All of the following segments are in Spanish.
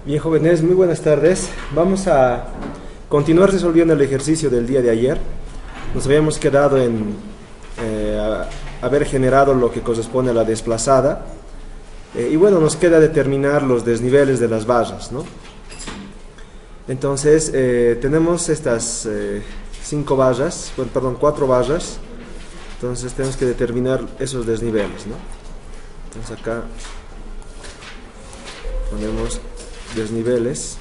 Bien, jóvenes, muy buenas tardes. Vamos a continuar resolviendo el ejercicio del día de ayer. Nos habíamos quedado en haber generado lo que corresponde a la desplazada. Y bueno, nos queda determinar los desniveles de las vallas, ¿no? Entonces, tenemos estas 4 vallas. Entonces, tenemos que determinar esos desniveles, ¿no? Entonces, acá ponemos desniveles.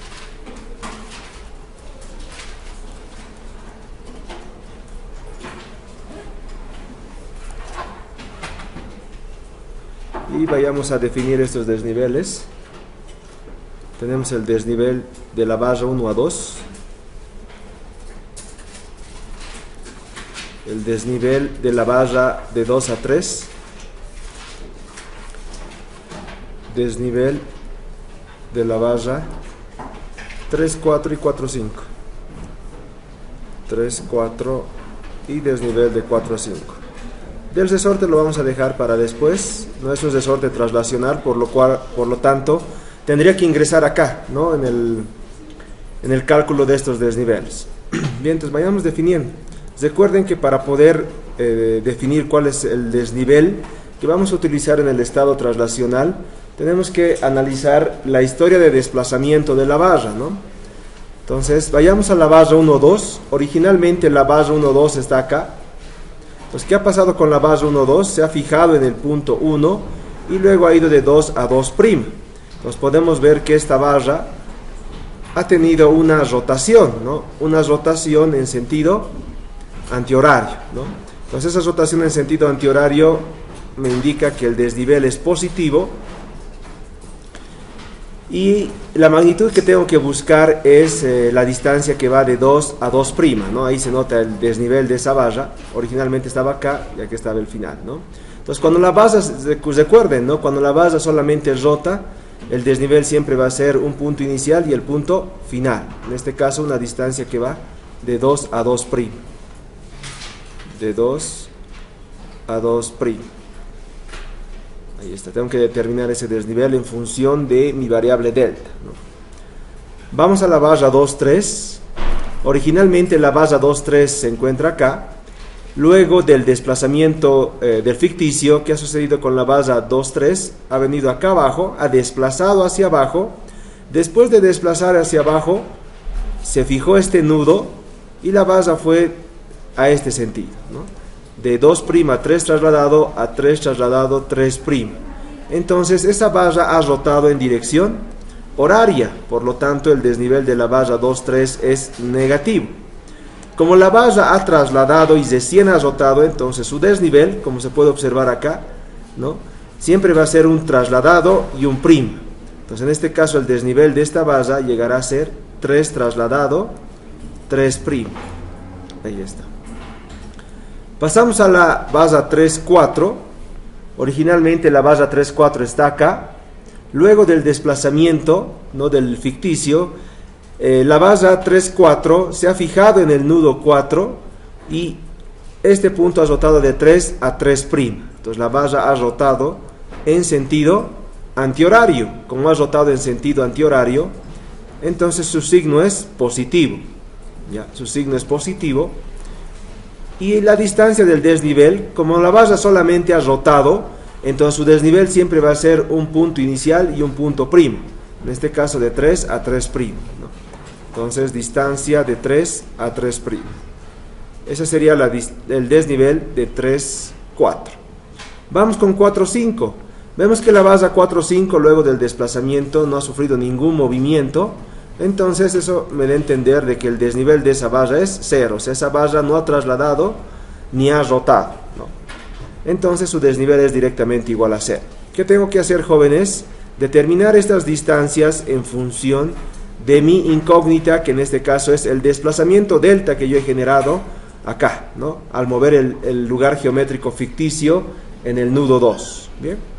Y vayamos a definir estos desniveles. Tenemos el desnivel de la valla 1 a 2, el desnivel de la valla de 2 a 3, desnivel de la valla 3, 4 y 4, 5. 3, 4 y desnivel de 4 a 5. Del resorte lo vamos a dejar para después. No es un resorte traslacional, por lo tanto, tendría que ingresar acá, ¿no? En el cálculo de estos desniveles. Bien, entonces vayamos definiendo. Recuerden que para poder definir cuál es el desnivel que vamos a utilizar en el estado traslacional, tenemos que analizar la historia de desplazamiento de la valla, ¿no? Entonces, vayamos a la valla 1-2. Originalmente la valla 1-2 está acá. Entonces, ¿qué ha pasado con la valla 1-2? Se ha fijado en el punto 1 y luego ha ido de 2 a 2'. Entonces, podemos ver que esta valla ha tenido una rotación, ¿no? Una rotación en sentido antihorario, ¿no? Entonces, esa rotación en sentido antihorario me indica que el desnivel es positivo. Y la magnitud que tengo que buscar es la distancia que va de 2 a 2', ¿no? Ahí se nota el desnivel de esa valla. Originalmente estaba acá y aquí estaba el final, ¿no? Entonces, cuando la valla, recuerden, ¿no? Cuando la valla solamente rota, el desnivel siempre va a ser un punto inicial y el punto final. En este caso, una distancia que va de 2 a 2'. De 2 a 2'. Ahí está, tengo que determinar ese desnivel en función de mi variable delta, ¿no? Vamos a la valla 2-3. Originalmente la valla 2-3 se encuentra acá. Luego del desplazamiento del ficticio, ¿qué ha sucedido con la valla 2-3? Ha venido acá abajo, ha desplazado hacia abajo. Después de desplazar hacia abajo, se fijó este nudo y la valla fue a este sentido, ¿no? De 2' a 3 trasladado a 3 trasladado 3'. Entonces esa valla ha rotado en dirección horaria, por lo tanto el desnivel de la valla 2-3 es negativo. Como la valla ha trasladado y recién ha rotado, entonces su desnivel, como se puede observar acá, ¿no? Siempre va a ser un trasladado y un prima. Entonces en este caso el desnivel de esta valla llegará a ser 3 trasladado 3'. Ahí está. Pasamos a la valla 3-4. Originalmente la valla 3-4 está acá. Luego del desplazamiento, ¿no? Del ficticio, la valla 3-4 se ha fijado en el nudo 4 y este punto ha rotado de 3 a 3'. Entonces la valla ha rotado en sentido antihorario. Como ha rotado en sentido antihorario, entonces su signo es positivo. ¿Ya? Su signo es positivo. Y la distancia del desnivel, como la valla solamente ha rotado, entonces su desnivel siempre va a ser un punto inicial y un punto primo. En este caso de 3 a 3', ¿no? Entonces distancia de 3 a 3'. Ese sería el desnivel de 3-4. Vamos con 4-5. Vemos que la valla 4-5 luego del desplazamiento no ha sufrido ningún movimiento. Entonces eso me da a entender de que el desnivel de esa valla es 0, o sea, esa valla no ha trasladado ni ha rotado, ¿no? Entonces su desnivel es directamente igual a 0. ¿Qué tengo que hacer, jóvenes? Determinar estas distancias en función de mi incógnita, que en este caso es el desplazamiento delta que yo he generado acá, ¿no? Al mover el lugar geométrico ficticio en el nudo 2, ¿bien?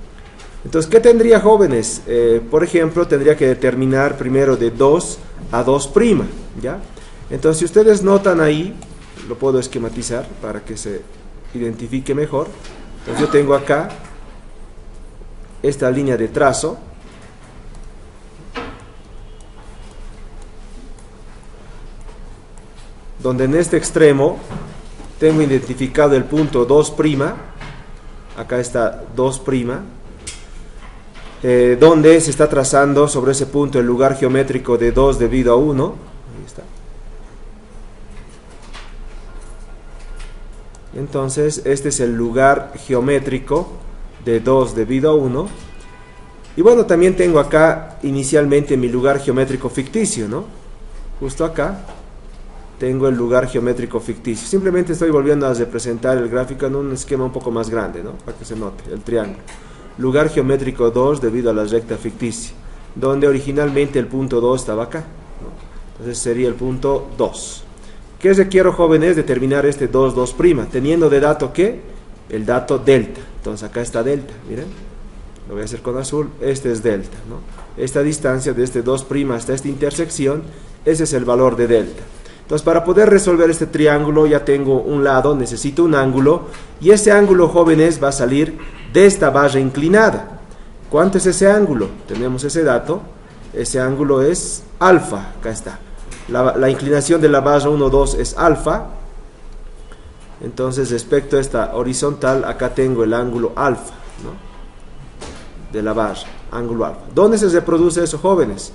Entonces, ¿qué tendría, jóvenes? Por ejemplo, tendría que determinar primero de 2 a 2', ¿ya? Entonces, si ustedes notan ahí, lo puedo esquematizar para que se identifique mejor. Entonces, yo tengo acá esta línea de trazo. donde en este extremo tengo identificado el punto 2', acá está 2', donde se está trazando sobre ese punto el lugar geométrico de 2 debido a 1. Ahí está. Entonces, este es el lugar geométrico de 2 debido a 1. Y bueno, también tengo acá inicialmente mi lugar geométrico ficticio, ¿no? Justo acá tengo el lugar geométrico ficticio. Simplemente estoy volviendo a representar el gráfico en un esquema un poco más grande, ¿no? Para que se note el triángulo. Lugar geométrico 2 debido a la recta ficticia, donde originalmente el punto 2 estaba acá, ¿no? Entonces sería el punto 2. ¿Qué requiero, jóvenes? Determinar este 2, 2', teniendo de dato ¿qué? El dato delta. Entonces acá está delta, miren, lo voy a hacer con azul, este es delta, ¿no? Esta distancia de este 2' hasta esta intersección, ese es el valor de delta. Entonces, para poder resolver este triángulo, ya tengo un lado, necesito un ángulo, y ese ángulo, jóvenes, va a salir de esta barra inclinada. ¿Cuánto es ese ángulo? Tenemos ese dato, ese ángulo es alfa, acá está. La inclinación de la barra 1, 2 es alfa. Entonces, respecto a esta horizontal, acá tengo el ángulo alfa, ¿no? De la barra, ángulo alfa. ¿Dónde se reproduce eso, jóvenes?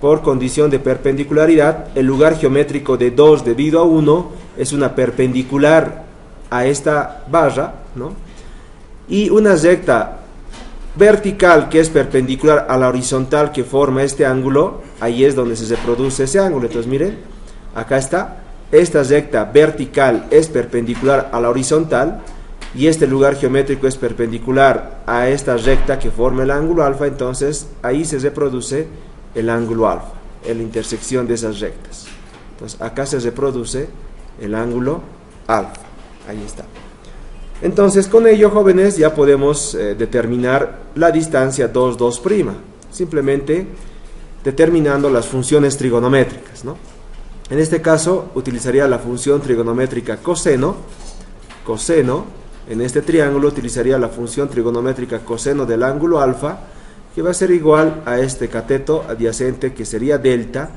Por condición de perpendicularidad, el lugar geométrico de 2 debido a 1 es una perpendicular a esta barra, ¿no? Y una recta vertical que es perpendicular a la horizontal que forma este ángulo, ahí es donde se reproduce ese ángulo. Entonces miren, acá está, esta recta vertical es perpendicular a la horizontal y este lugar geométrico es perpendicular a esta recta que forma el ángulo alfa. Entonces ahí se reproduce el ángulo alfa, en la intersección de esas rectas. Entonces acá se reproduce el ángulo alfa, ahí está. Entonces con ello, jóvenes, ya podemos determinar la distancia 2, 2', simplemente determinando las funciones trigonométricas, ¿no? En este caso utilizaría la función trigonométrica coseno. En este triángulo utilizaría la función trigonométrica coseno del ángulo alfa, que va a ser igual a este cateto adyacente, que sería delta,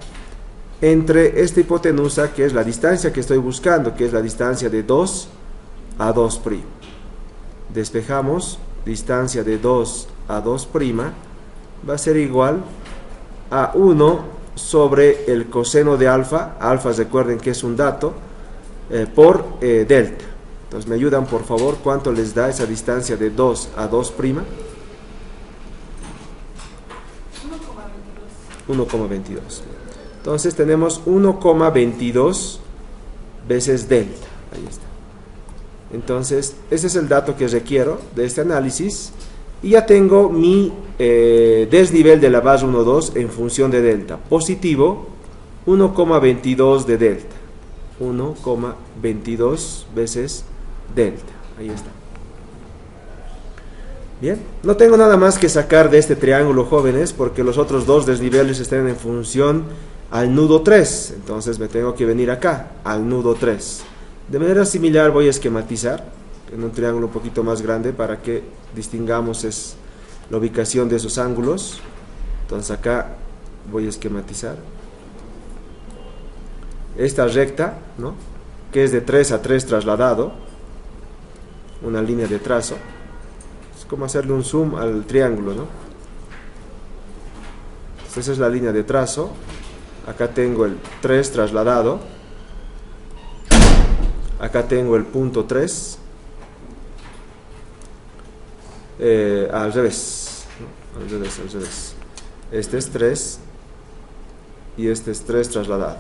entre esta hipotenusa, que es la distancia que estoy buscando, que es la distancia de 2 a 2'. Despejamos, distancia de 2 a 2' va a ser igual a 1 sobre el coseno de alfa. Alfa, recuerden que es un dato, por delta. Entonces me ayudan, por favor, ¿cuánto les da esa distancia de 2 a 2'? 1,22. Entonces tenemos 1,22 veces delta. Ahí está. Entonces ese es el dato que requiero de este análisis, y ya tengo mi desnivel de la barra 1, 2 en función de delta. Positivo 1,22 de delta. 1,22 veces delta. Ahí está. Bien, no tengo nada más que sacar de este triángulo, jóvenes, porque los otros dos desniveles están en función al nudo 3. Entonces me tengo que venir acá, al nudo 3. De manera similar voy a esquematizar en un triángulo un poquito más grande para que distingamos la ubicación de esos ángulos. Entonces acá voy a esquematizar esta recta, ¿no? Que es de 3 a 3 trasladado, una línea de trazo. Como hacerle un zoom al triángulo, ¿no? Entonces esa es la línea de trazo. Acá tengo el 3 trasladado, acá tengo el punto 3, al revés, ¿no? Al revés. Este es 3 y este es 3 trasladado.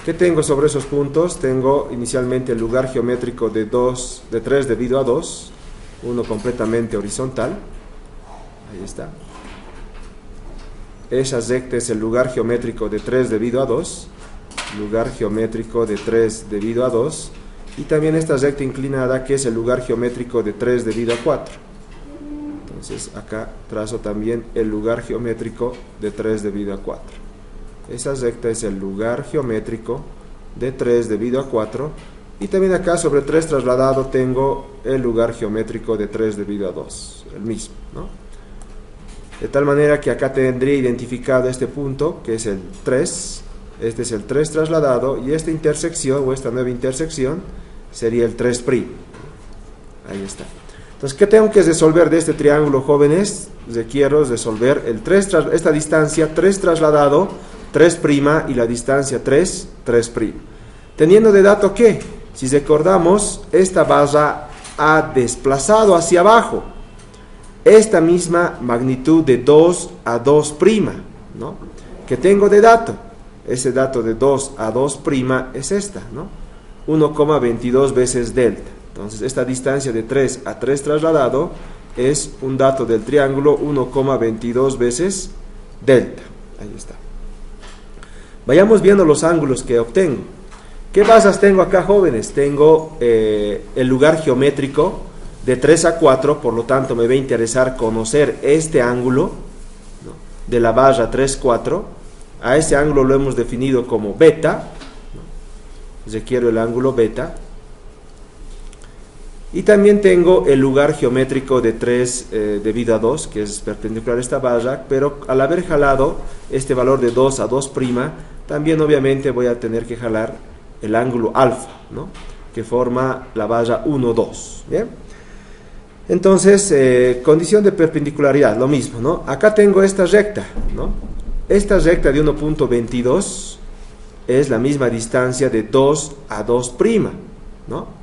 ¿Qué tengo sobre esos puntos? Tengo inicialmente el lugar geométrico de 3 debido a 2, uno completamente horizontal. Ahí está. Esa recta es el lugar geométrico de 3 debido a 2. Lugar geométrico de 3 debido a 2. Y también esta recta inclinada, que es el lugar geométrico de 3 debido a 4. Entonces acá trazo también el lugar geométrico de 3 debido a 4. Esa recta es el lugar geométrico de 3 debido a 4. Y también acá sobre 3 trasladado tengo el lugar geométrico de 3 debido a 2, el mismo, ¿no? De tal manera que acá tendría identificado este punto, que es el 3, Este es el 3 trasladado y esta intersección o esta nueva intersección sería el 3'. Ahí está. Entonces, ¿qué tengo que resolver de este triángulo, jóvenes? Quiero resolver esta distancia 3 trasladado, 3' y la distancia 3, 3'. Teniendo de dato que, si recordamos, esta barra ha desplazado hacia abajo esta misma magnitud de 2 a 2', ¿no? Que tengo de dato. Ese dato de 2 a 2' es esta, ¿no? 1,22 veces delta. Entonces, esta distancia de 3 a 3 trasladado es un dato del triángulo 1,22 veces delta. Ahí está. Vayamos viendo los ángulos que obtengo. ¿Qué basas tengo acá, jóvenes? Tengo el lugar geométrico de 3 a 4, por lo tanto me va a interesar conocer este ángulo, ¿no?, de la barra 3, 4. A este ángulo lo hemos definido como beta, ¿no? Requiero el ángulo beta. Y también tengo el lugar geométrico de 3 debido a 2, que es perpendicular a esta barra, pero al haber jalado este valor de 2 a 2', también obviamente voy a tener que jalar el ángulo alfa, ¿no?, que forma la barra 1, 2. ¿Bien? Entonces, condición de perpendicularidad, lo mismo, ¿no? Acá tengo esta recta, ¿no? Esta recta de 1,22 es la misma distancia de 2 a 2', ¿no?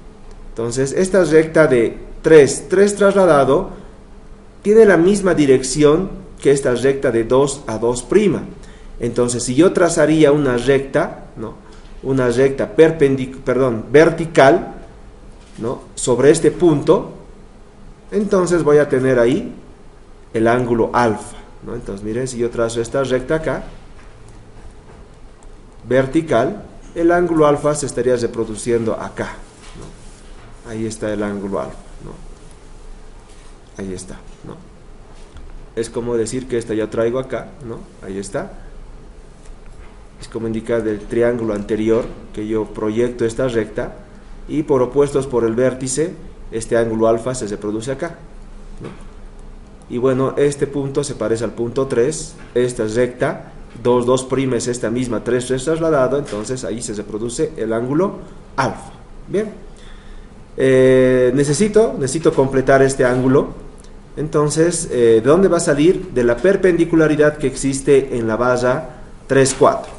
Entonces, esta recta de 3 trasladado tiene la misma dirección que esta recta de 2 a 2'. Entonces, si yo trazaría una recta, ¿no?, una recta vertical, ¿no?, sobre este punto, entonces voy a tener ahí el ángulo alfa, ¿no? Entonces, miren, si yo trazo esta recta acá, vertical, el ángulo alfa se estaría reproduciendo acá. Ahí está el ángulo alfa, ¿no? Ahí está, ¿no? Es como decir que esta ya traigo acá, ¿no? Ahí está. Es como indicar del triángulo anterior que yo proyecto esta recta y por opuestos por el vértice, este ángulo alfa se reproduce acá, ¿no? Y bueno, este punto se parece al punto 3, esta recta, 2, 2' es esta misma 3 trasladado, entonces ahí se reproduce el ángulo alfa. Bien. Necesito completar este ángulo. Entonces, ¿de dónde va a salir? De la perpendicularidad que existe en la barra 3, 4.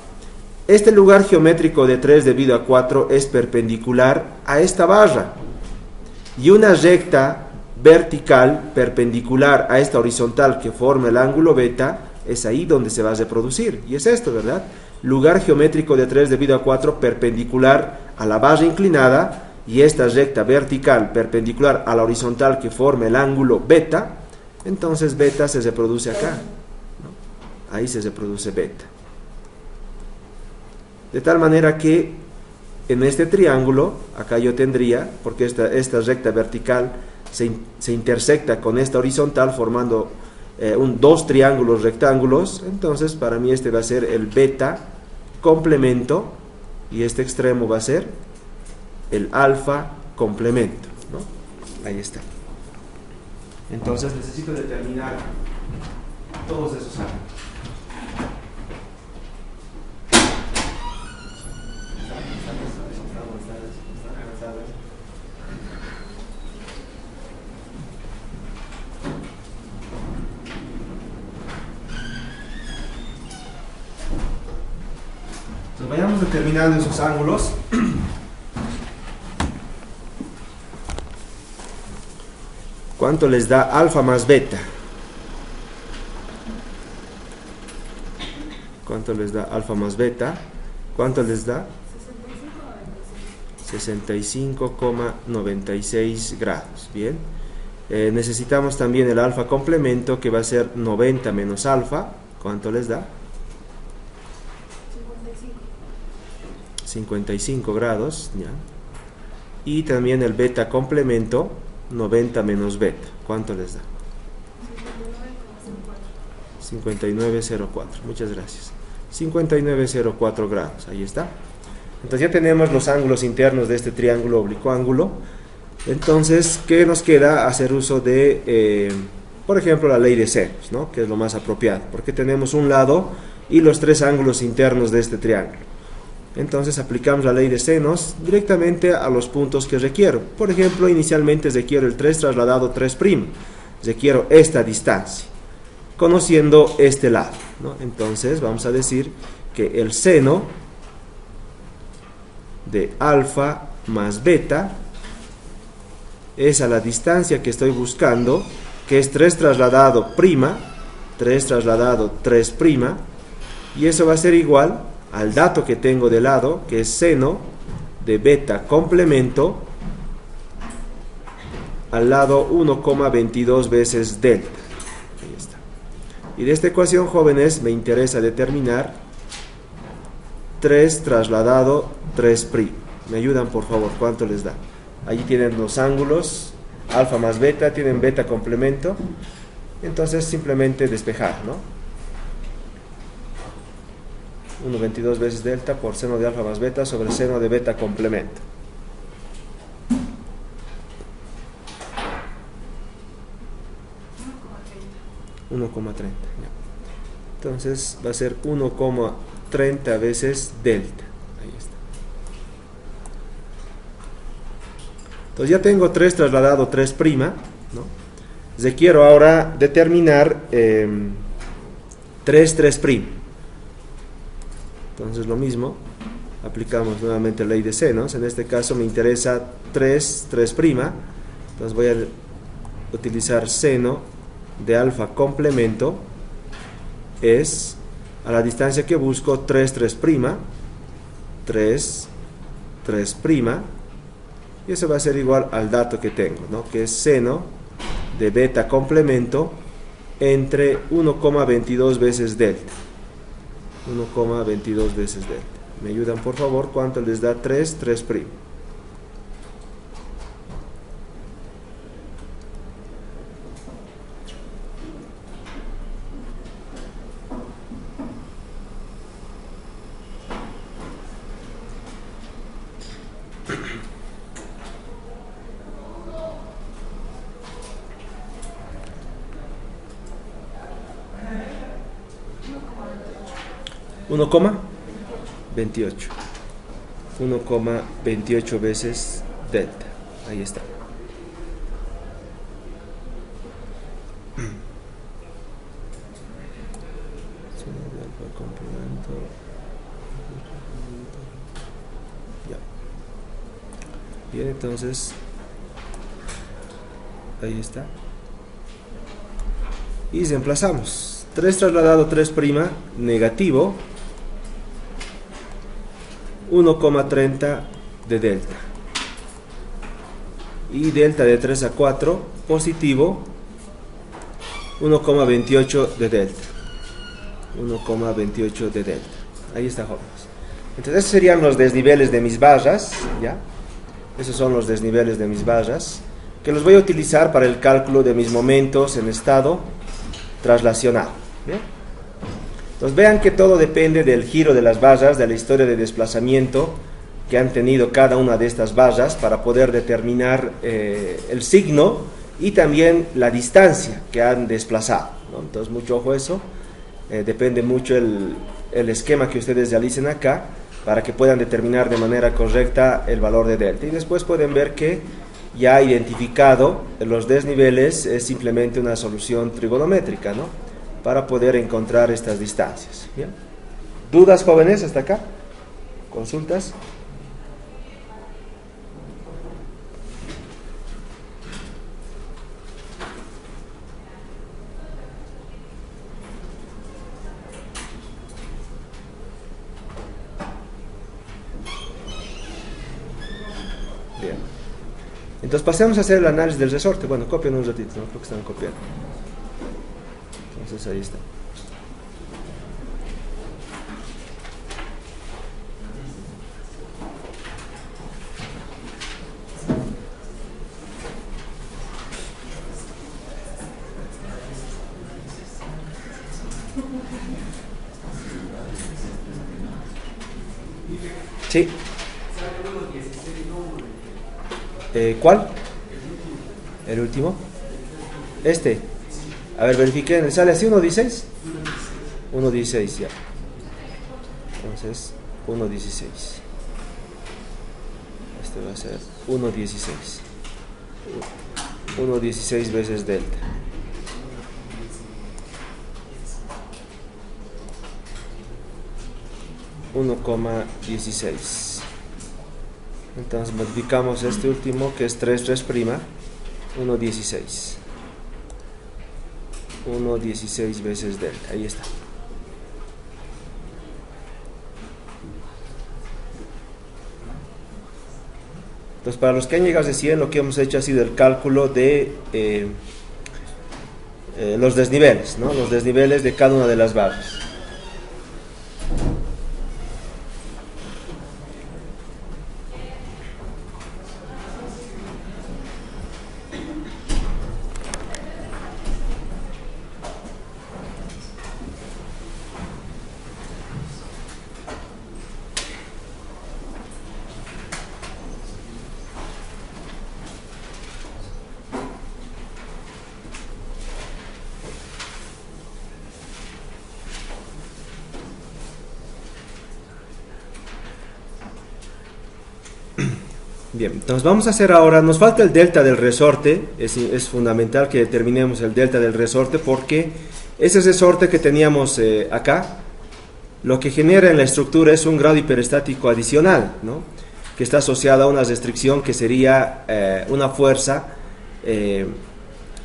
Este lugar geométrico de 3 debido a 4 es perpendicular a esta barra. Y una recta vertical perpendicular a esta horizontal que forma el ángulo beta es ahí donde se va a reproducir. Y es esto, ¿verdad? Lugar geométrico de 3 debido a 4 perpendicular a la barra inclinada. Y esta recta vertical perpendicular a la horizontal que forma el ángulo beta, entonces beta se reproduce acá, ¿no? Ahí se reproduce beta. De tal manera que en este triángulo, acá yo tendría, porque esta recta vertical se intersecta con esta horizontal formando dos triángulos rectángulos, entonces para mí este va a ser el beta complemento y este extremo va a ser el alfa complemento, ¿no? Ahí está. Entonces necesito determinar todos esos ángulos. Entonces vayamos determinando esos ángulos. ¿Cuánto les da alfa más beta? ¿Cuánto les da alfa más beta? ¿Cuánto les da? 65,96 grados. Bien. Necesitamos también el alfa complemento que va a ser 90 menos alfa. ¿Cuánto les da? 55 grados. ¿Ya? Y también el beta complemento 90 menos beta, ¿cuánto les da? 59,04. Muchas gracias. 59,04 grados, ahí está. Entonces ya tenemos los ángulos internos de este triángulo oblicuo ángulo. Entonces, ¿qué nos queda? Hacer uso de Por ejemplo, la ley de senos, ¿no? Que es lo más apropiado, porque tenemos un lado y los tres ángulos internos de este triángulo. Entonces aplicamos la ley de senos directamente a los puntos que requiero. Por ejemplo, inicialmente requiero el 3 trasladado 3'. Requiero esta distancia, conociendo este lado, ¿no? Entonces vamos a decir que el seno de alfa más beta es a la distancia que estoy buscando, que es 3 trasladado prima, 3 trasladado 3', y eso va a ser igual al dato que tengo de lado, que es seno de beta complemento al lado 1,22 veces delta. Ahí está. Y de esta ecuación, jóvenes, me interesa determinar 3 trasladado 3'. ¿Me ayudan, por favor? ¿Cuánto les da? Allí tienen los ángulos, alfa más beta, tienen beta complemento. Entonces, simplemente despejar, ¿no? 1,22 veces delta por seno de alfa más beta sobre seno de beta complemento. Entonces va a ser 1,30 veces delta. Ahí está. Entonces ya tengo 3 trasladado 3', ¿no? Quiero ahora determinar 3'. Entonces lo mismo, aplicamos nuevamente la ley de senos. En este caso me interesa 3'. Entonces voy a utilizar seno de alfa complemento es a la distancia que busco 3', 3', y eso va a ser igual al dato que tengo, ¿no? Que es seno de beta complemento entre 1,22 veces delta. 1,22 veces delta. ¿Me ayudan, por favor? ¿Cuánto les da 3'? 1,28. 1,28 veces delta. Ahí está. Ya. Bien, entonces ahí está. Y reemplazamos 3 trasladado 3' negativo 1,30 de delta, y delta de 3 a 4 positivo 1,28 de delta. 1,28 de delta. Ahí está, jóvenes. Entonces esos serían los desniveles de mis barras, ¿ya? Esos son los desniveles de mis barras, que los voy a utilizar para el cálculo de mis momentos en estado traslacionado. ¿Bien? Entonces vean que todo depende del giro de las barras, de la historia de desplazamiento que han tenido cada una de estas barras para poder determinar el signo y también la distancia que han desplazado, ¿no? Entonces mucho ojo eso, depende mucho el esquema que ustedes realicen acá para que puedan determinar de manera correcta el valor de delta. Y después pueden ver que ya identificado los desniveles es simplemente una solución trigonométrica, ¿no? Para poder encontrar estas distancias. ¿Bien? ¿Dudas, jóvenes, hasta acá? ¿Consultas? Bien. Entonces pasemos a hacer el análisis del resorte. Bueno, copian un ratito, ¿no? Creo que están copiando. Entonces ahí está. Sí. ¿Cuál? El último. Este. A ver, verifiquen, ¿sale así 1.16? 1.16 ya. Entonces, 1.16. Este va a ser 1.16. 1.16 veces delta. $1,16. Entonces modificamos este último que es 3 prima, 1.16. 1.16 veces delta, ahí está. Entonces para los que han llegado de 100, lo que hemos hecho ha sido el cálculo de los desniveles, ¿no? Los desniveles de cada una de las barras. Bien, entonces vamos a hacer ahora, nos falta el delta del resorte, es fundamental que determinemos el delta del resorte porque ese resorte que teníamos acá, lo que genera en la estructura es un grado hiperestático adicional, ¿no? Que está asociado a una restricción que sería una fuerza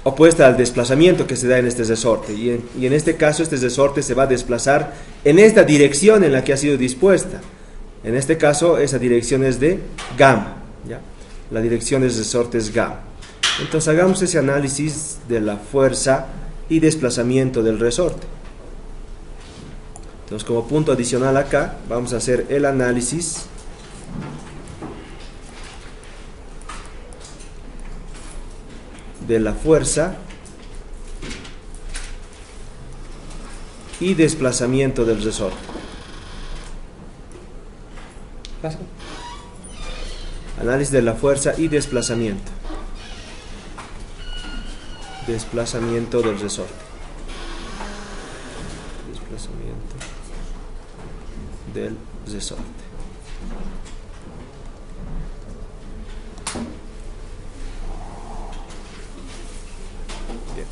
opuesta al desplazamiento que se da en este resorte, y en este caso este resorte se va a desplazar en esta dirección en la que ha sido dispuesta. En este caso esa dirección es de gamma, ¿ya? La dirección del resorte es gamma. Entonces hagamos ese análisis de la fuerza y desplazamiento del resorte. Entonces como punto adicional acá vamos a hacer el análisis de la fuerza y desplazamiento del resorte. Análisis de la fuerza y desplazamiento. Desplazamiento del resorte. Desplazamiento del resorte. Bien.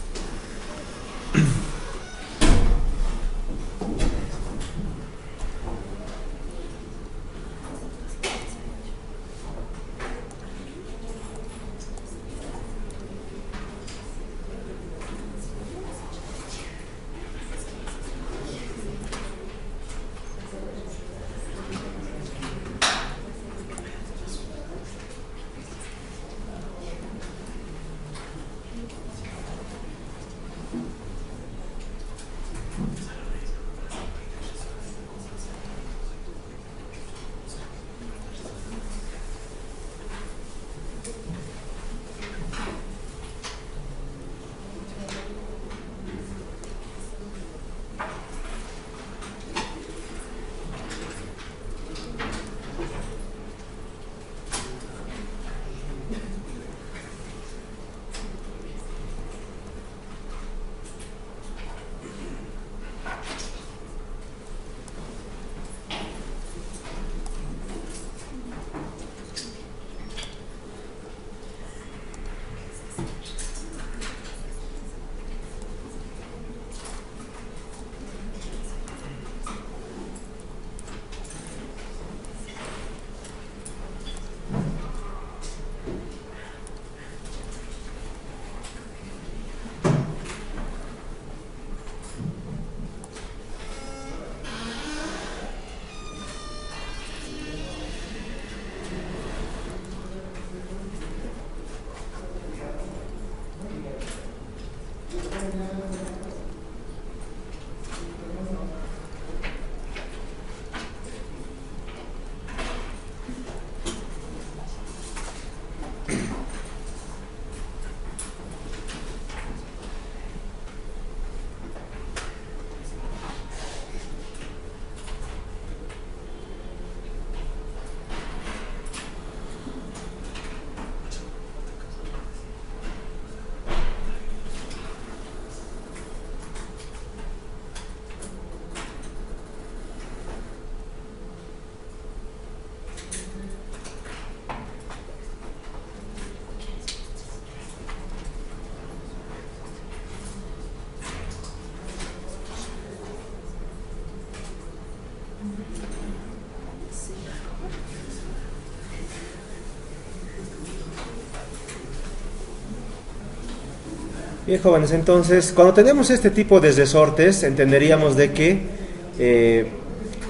Bien, jóvenes, entonces, cuando tenemos este tipo de resortes, entenderíamos de que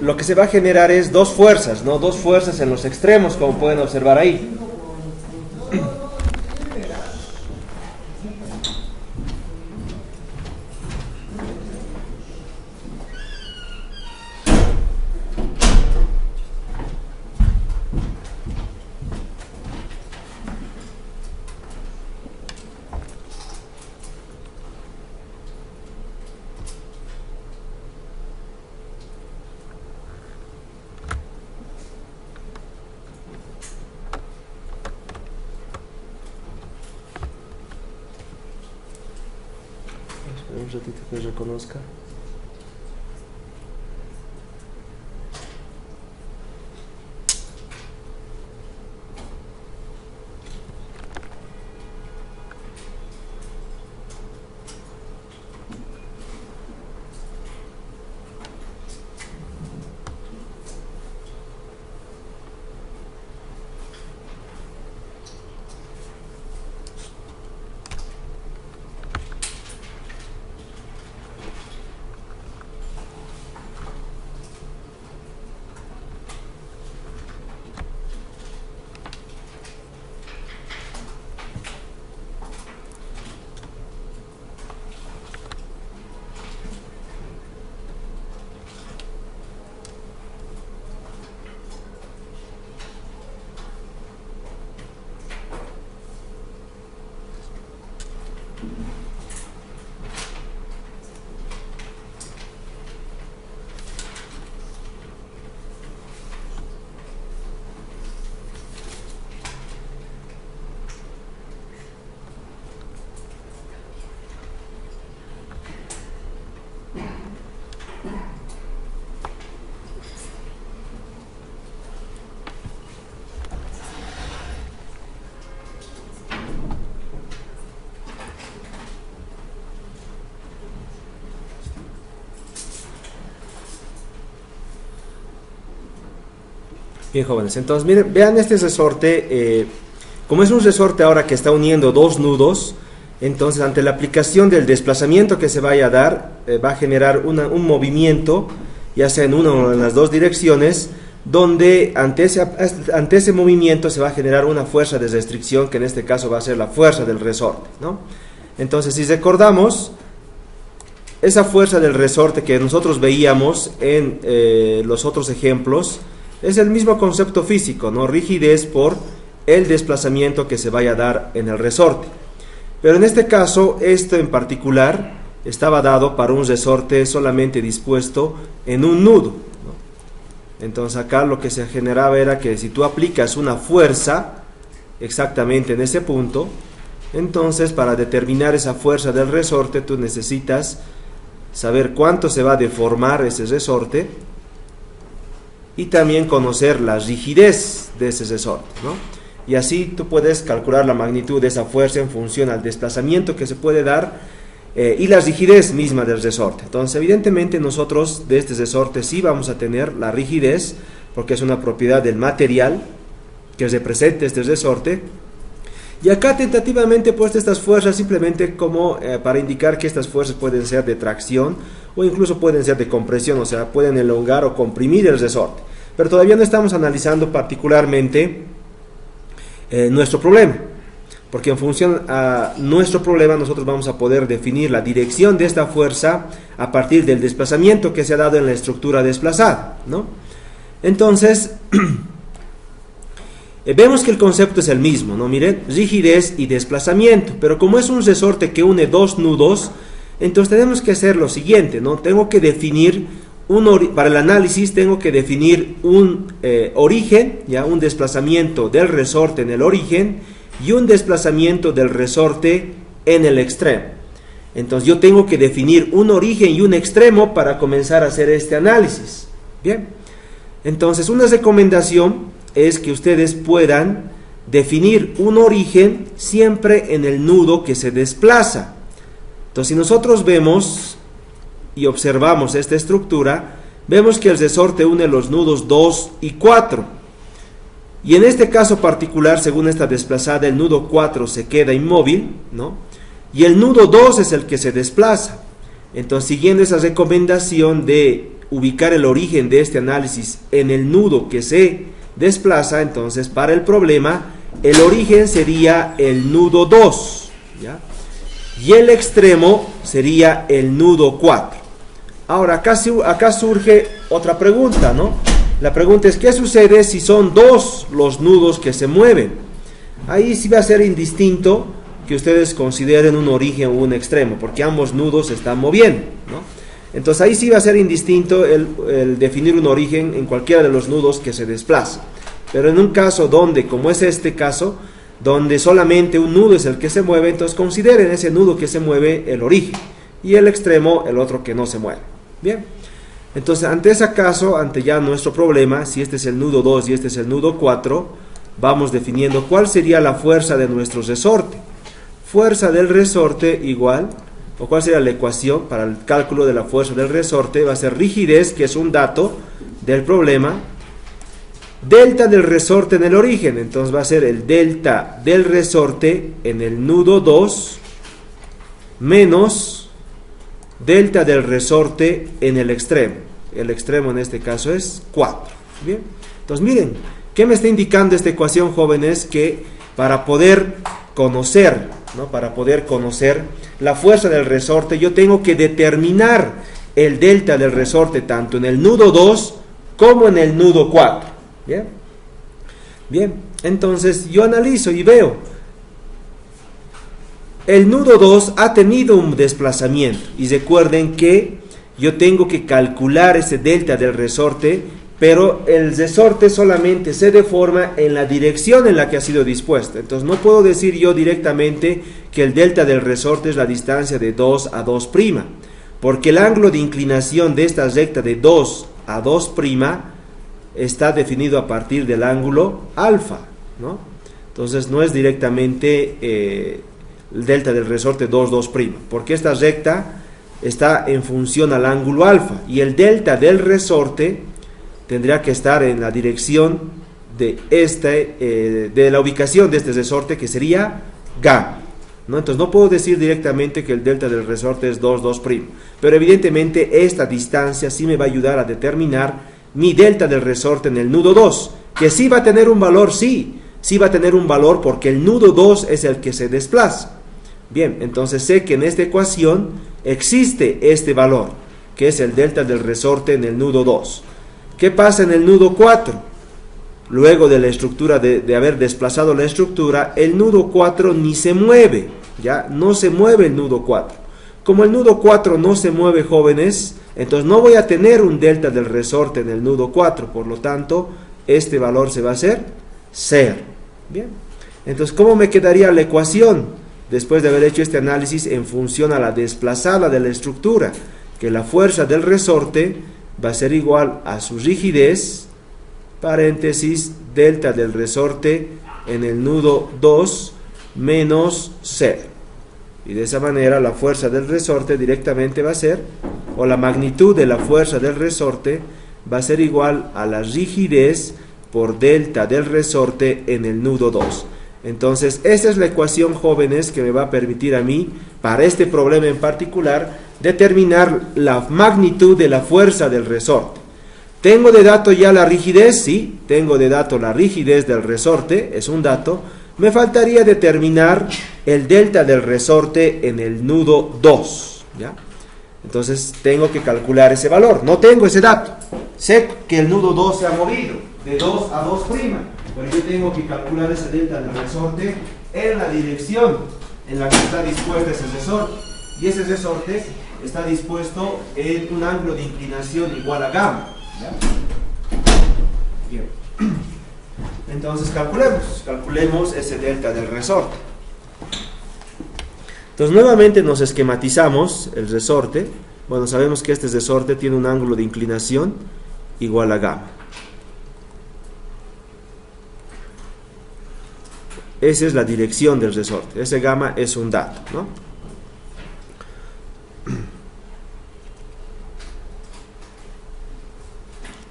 lo que se va a generar es dos fuerzas, ¿no? Dos fuerzas en los extremos, como pueden observar ahí. Un ratito que reconozca. Bien, jóvenes, entonces miren, vean este resorte, como es un resorte ahora que está uniendo dos nudos, entonces ante la aplicación del desplazamiento que se vaya a dar, va a generar un movimiento, ya sea en una o en las dos direcciones, donde ante ese movimiento se va a generar una fuerza de restricción, que en este caso va a ser la fuerza del resorte, ¿no? Entonces, si recordamos, esa fuerza del resorte que nosotros veíamos en los otros ejemplos, es el mismo concepto físico, ¿no? Rigidez por el desplazamiento que se vaya a dar en el resorte. Pero en este caso, esto en particular estaba dado para un resorte solamente dispuesto en un nudo, ¿no? Entonces acá lo que se generaba era que si tú aplicas una fuerza exactamente en ese punto, entonces para determinar esa fuerza del resorte tú necesitas saber cuánto se va a deformar ese resorte y también conocer la rigidez de ese resorte, ¿no? Y así tú puedes calcular la magnitud de esa fuerza en función al desplazamiento que se puede dar y la rigidez misma del resorte. Entonces, evidentemente nosotros de este resorte sí vamos a tener la rigidez, porque es una propiedad del material que representa este resorte. Y acá tentativamente he puesto estas fuerzas simplemente como para indicar que estas fuerzas pueden ser de tracción o incluso pueden ser de compresión, o sea, pueden elongar o comprimir el resorte. Pero todavía no estamos analizando particularmente nuestro problema, porque en función a nuestro problema nosotros vamos a poder definir la dirección de esta fuerza a partir del desplazamiento que se ha dado en la estructura desplazada, ¿no? Entonces, vemos que el concepto es el mismo, ¿no? Miren, rigidez y desplazamiento, pero como es un resorte que une dos nudos, entonces tenemos que hacer lo siguiente, ¿no? Tengo que definir para el análisis tengo que definir un origen, ya un desplazamiento del resorte en el origen y un desplazamiento del resorte en el extremo. Entonces yo tengo que definir un origen y un extremo para comenzar a hacer este análisis. Bien, entonces una recomendación es que ustedes puedan definir un origen siempre en el nudo que se desplaza. Entonces, si nosotros vemos y observamos esta estructura, vemos que el resorte une los nudos 2 y 4. Y en este caso particular, según esta desplazada, el nudo 4 se queda inmóvil, ¿no? y el nudo 2 es el que se desplaza. Entonces, siguiendo esa recomendación de ubicar el origen de este análisis en el nudo que se desplaza, entonces para el problema el origen sería el nudo 2, ¿ya? Y el extremo sería el nudo 4. Ahora acá surge otra pregunta, ¿no? La pregunta es, ¿qué sucede si son dos los nudos que se mueven? Ahí sí va a ser indistinto que ustedes consideren un origen o un extremo, porque ambos nudos se están moviendo, ¿no? Entonces ahí sí va a ser indistinto el definir un origen en cualquiera de los nudos que se desplaza. Pero en un caso donde, como es este caso, donde solamente un nudo es el que se mueve, entonces consideren ese nudo que se mueve el origen, y el extremo el otro que no se mueve. Bien, entonces ante ese caso, ante ya nuestro problema, si este es el nudo 2 y este es el nudo 4, vamos definiendo cuál sería la fuerza de nuestro resorte. Fuerza del resorte igual, o cuál sería la ecuación para el cálculo de la fuerza del resorte, va a ser rigidez, que es un dato del problema, delta del resorte en el origen, entonces va a ser el delta del resorte en el nudo 2 menos delta del resorte en el extremo en este caso es 4. Bien, entonces miren, ¿qué me está indicando esta ecuación, jóvenes? Que para poder conocer, ¿no? Para poder conocer la fuerza del resorte, yo tengo que determinar el delta del resorte tanto en el nudo 2 como en el nudo 4. Bien, bien, entonces yo analizo y veo, el nudo 2 ha tenido un desplazamiento, y recuerden que yo tengo que calcular ese delta del resorte, pero el resorte solamente se deforma en la dirección en la que ha sido dispuesto. Entonces no puedo decir yo directamente que el delta del resorte es la distancia de 2 a 2', porque el ángulo de inclinación de esta recta de 2 a 2' está definido a partir del ángulo alfa, ¿no? Entonces no es directamente el delta del resorte 2, 2', porque esta recta está en función al ángulo alfa, y el delta del resorte tendría que estar en la dirección de de la ubicación de este resorte, que sería gamma, ¿no? Entonces no puedo decir directamente que el delta del resorte es 2, 2', pero evidentemente esta distancia sí me va a ayudar a determinar mi delta del resorte en el nudo 2, que sí va a tener un valor, sí va a tener un valor, porque el nudo 2 es el que se desplaza. Bien, entonces sé que en esta ecuación existe este valor, que es el delta del resorte en el nudo 2. ¿Qué pasa en el nudo 4? Luego de la estructura, de haber desplazado la estructura, el nudo 4 ni se mueve, ya no se mueve el nudo 4. Como el nudo 4 no se mueve, jóvenes, entonces no voy a tener un delta del resorte en el nudo 4, por lo tanto, este valor se va a hacer 0. Bien, entonces, ¿cómo me quedaría la ecuación después de haber hecho este análisis en función a la desplazada de la estructura? Que la fuerza del resorte va a ser igual a su rigidez, paréntesis, delta del resorte en el nudo 2 menos 0. Y de esa manera la fuerza del resorte directamente va a ser, o la magnitud de la fuerza del resorte va a ser igual a la rigidez por delta del resorte en el nudo 2. Entonces, esa es la ecuación, jóvenes, que me va a permitir a mí, para este problema en particular, determinar la magnitud de la fuerza del resorte. ¿Tengo de dato ya la rigidez? Sí, tengo de dato la rigidez del resorte, es un dato. Me faltaría determinar el delta del resorte en el nudo 2, ¿ya? Entonces tengo que calcular ese valor. No tengo ese dato. Sé que el nudo 2 se ha movido de 2 a 2', pero yo tengo que calcular ese delta del resorte en la dirección en la que está dispuesto ese resorte. Y ese resorte está dispuesto en un ángulo de inclinación igual a gamma, ¿ya? Bien. Entonces calculemos ese delta del resorte. Entonces nuevamente nos esquematizamos el resorte. Bueno, sabemos que este resorte tiene un ángulo de inclinación igual a gamma. Esa es la dirección del resorte. Ese gamma es un dato, ¿no?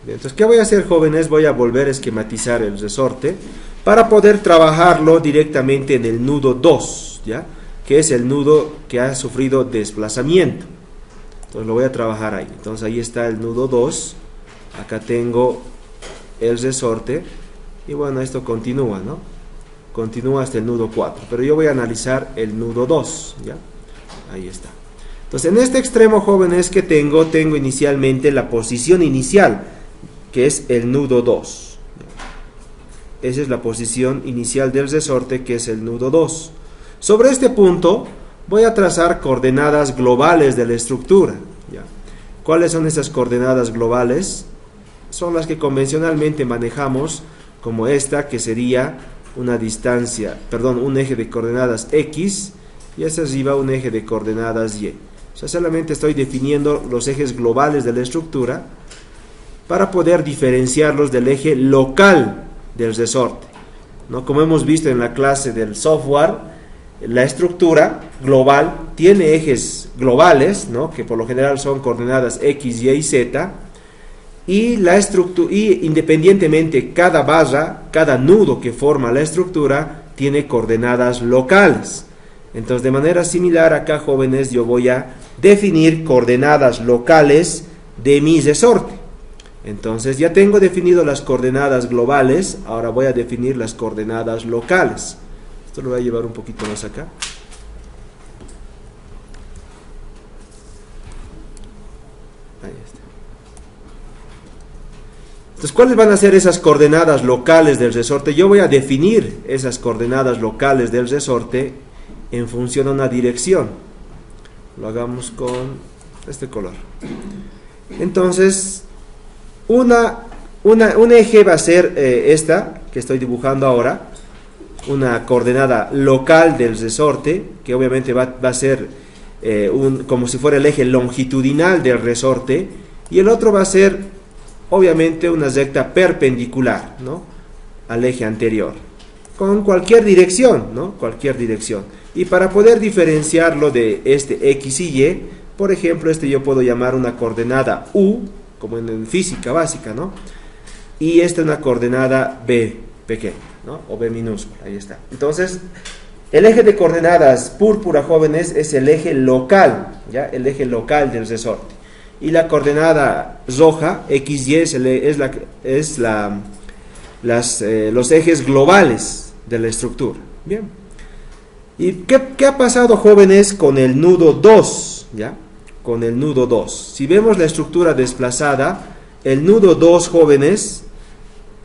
Bien, entonces, ¿qué voy a hacer, jóvenes? Voy a volver a esquematizar el resorte para poder trabajarlo directamente en el nudo 2, ¿ya? que es el nudo que ha sufrido desplazamiento. Entonces lo voy a trabajar ahí. Entonces ahí está el nudo 2, acá tengo el resorte, y bueno, esto continúa, ¿no? Continúa hasta el nudo 4, pero yo voy a analizar el nudo 2, ¿ya? Ahí está. Entonces en este extremo, jóvenes, que tengo inicialmente la posición inicial, que es el nudo 2. Esa es la posición inicial del resorte, que es el nudo 2. Sobre este punto voy a trazar coordenadas globales de la estructura, ¿ya? ¿Cuáles son esas coordenadas globales? Son las que convencionalmente manejamos, como esta, que sería una distancia, perdón, un eje de coordenadas X, y hacia arriba un eje de coordenadas Y. O sea, solamente estoy definiendo los ejes globales de la estructura para poder diferenciarlos del eje local del resorte, ¿no? Como hemos visto en la clase del software, la estructura global tiene ejes globales, ¿no? Que por lo general son coordenadas X, Y y Z, y independientemente cada barra, cada nudo que forma la estructura tiene coordenadas locales. Entonces, de manera similar acá, jóvenes, yo voy a definir coordenadas locales de mi resorte. Entonces ya tengo definido las coordenadas globales, ahora voy a definir las coordenadas locales. Esto lo voy a llevar un poquito más acá. Ahí está. Entonces, ¿cuáles van a ser esas coordenadas locales del resorte? Yo voy a definir esas coordenadas locales del resorte en función a una dirección. Lo hagamos con este color. Entonces, un eje va a ser esta que estoy dibujando ahora, una coordenada local del resorte, que obviamente va a ser como si fuera el eje longitudinal del resorte, y el otro va a ser obviamente una recta perpendicular, ¿no?, al eje anterior, con cualquier dirección, ¿no?, cualquier dirección. Y para poder diferenciarlo de este X y Y, por ejemplo, este yo puedo llamar una coordenada U, como en física básica, ¿no?, y esta una coordenada B pequeña, ¿no?, o B minúscula. Ahí está. Entonces, el eje de coordenadas púrpura, jóvenes, es el eje local, ¿ya?, el eje local del resorte. Y la coordenada roja, X, Y, los ejes globales de la estructura. Bien. ¿Y qué ha pasado, jóvenes, con el nudo 2? ¿Ya? Con el nudo 2. Si vemos la estructura desplazada, el nudo 2, jóvenes,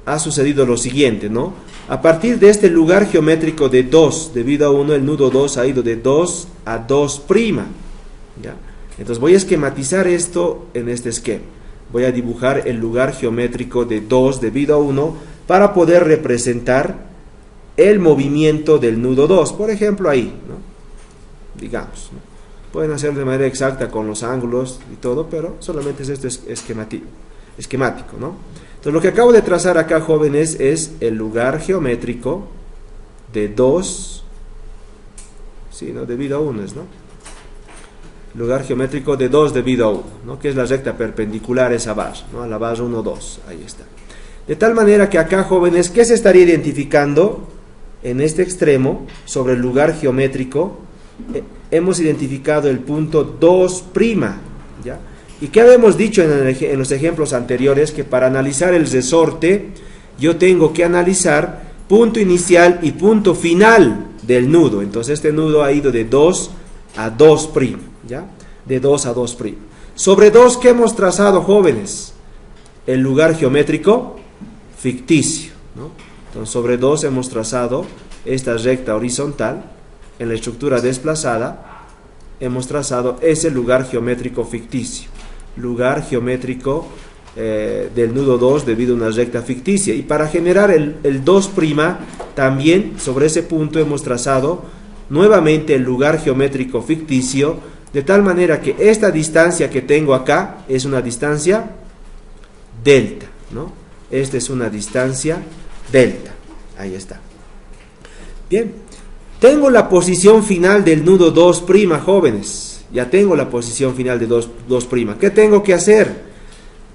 ha sucedido lo siguiente, ¿no? A partir de este lugar geométrico de 2, debido a 1, el nudo 2 ha ido de 2 a 2'. ¿Ya? Entonces voy a esquematizar esto en este esquema. Voy a dibujar el lugar geométrico de 2 debido a 1 para poder representar el movimiento del nudo 2. Por ejemplo, ahí, ¿no?, digamos, ¿no? Pueden hacerlo de manera exacta con los ángulos y todo, pero solamente es esto esquemático, ¿no? Entonces lo que acabo de trazar acá, jóvenes, es el lugar geométrico de 2, sí, ¿no?, debido a 1, ¿no? Lugar geométrico de 2 debido a 1, ¿no?, que es la recta perpendicular a esa barra, ¿no?, a la barra 1, 2, ahí está. De tal manera que acá, jóvenes, ¿qué se estaría identificando en este extremo sobre el lugar geométrico? Hemos identificado el punto 2', ¿ya? ¿Y qué habíamos dicho en los ejemplos anteriores? Que para analizar el resorte, yo tengo que analizar punto inicial y punto final del nudo. Entonces este nudo ha ido de 2 a 2', ¿ya? De 2 a 2'. Sobre 2, ¿qué hemos trazado, jóvenes? El lugar geométrico ficticio, ¿no? Entonces sobre 2 hemos trazado esta recta horizontal. En la estructura desplazada hemos trazado ese lugar geométrico ficticio, lugar geométrico del nudo 2 debido a una recta ficticia. Y para generar el 2', también sobre ese punto hemos trazado nuevamente el lugar geométrico ficticio, de tal manera que esta distancia que tengo acá es una distancia delta, ¿no? Esta es una distancia delta. Ahí está. Bien. Tengo la posición final del nudo 2', jóvenes. Ya tengo la posición final de 2'. ¿Qué tengo que hacer?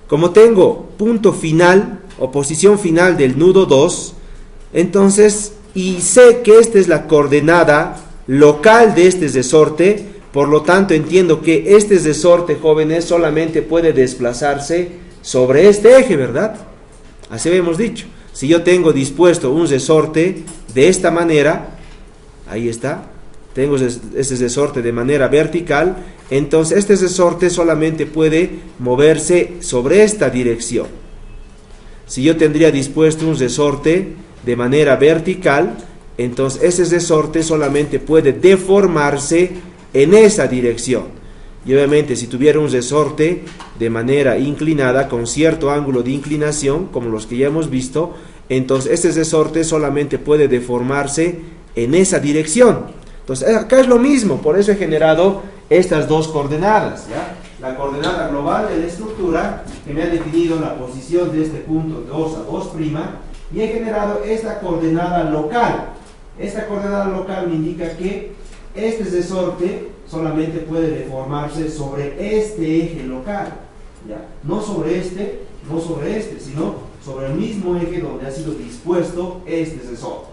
Como tengo punto final o posición final del nudo 2, entonces, y sé que esta es la coordenada local de este resorte. Por lo tanto, entiendo que este resorte, jóvenes, solamente puede desplazarse sobre este eje, ¿verdad? Así habíamos dicho. Si yo tengo dispuesto un resorte de esta manera, ahí está, tengo ese resorte de manera vertical, entonces este resorte solamente puede moverse sobre esta dirección. Si yo tendría dispuesto un resorte de manera vertical, entonces ese resorte solamente puede deformarse en esa dirección. Y obviamente si tuviera un resorte de manera inclinada con cierto ángulo de inclinación, como los que ya hemos visto, entonces este resorte solamente puede deformarse en esa dirección. Entonces acá es lo mismo, por eso he generado estas dos coordenadas, ¿ya? La coordenada global de la estructura, que me ha definido la posición de este punto 2 a 2', y he generado esta coordenada local. Esta coordenada local me indica que este resorte solamente puede deformarse sobre este eje local, ¿ya? No sobre este, sino sobre el mismo eje donde ha sido dispuesto este resorte.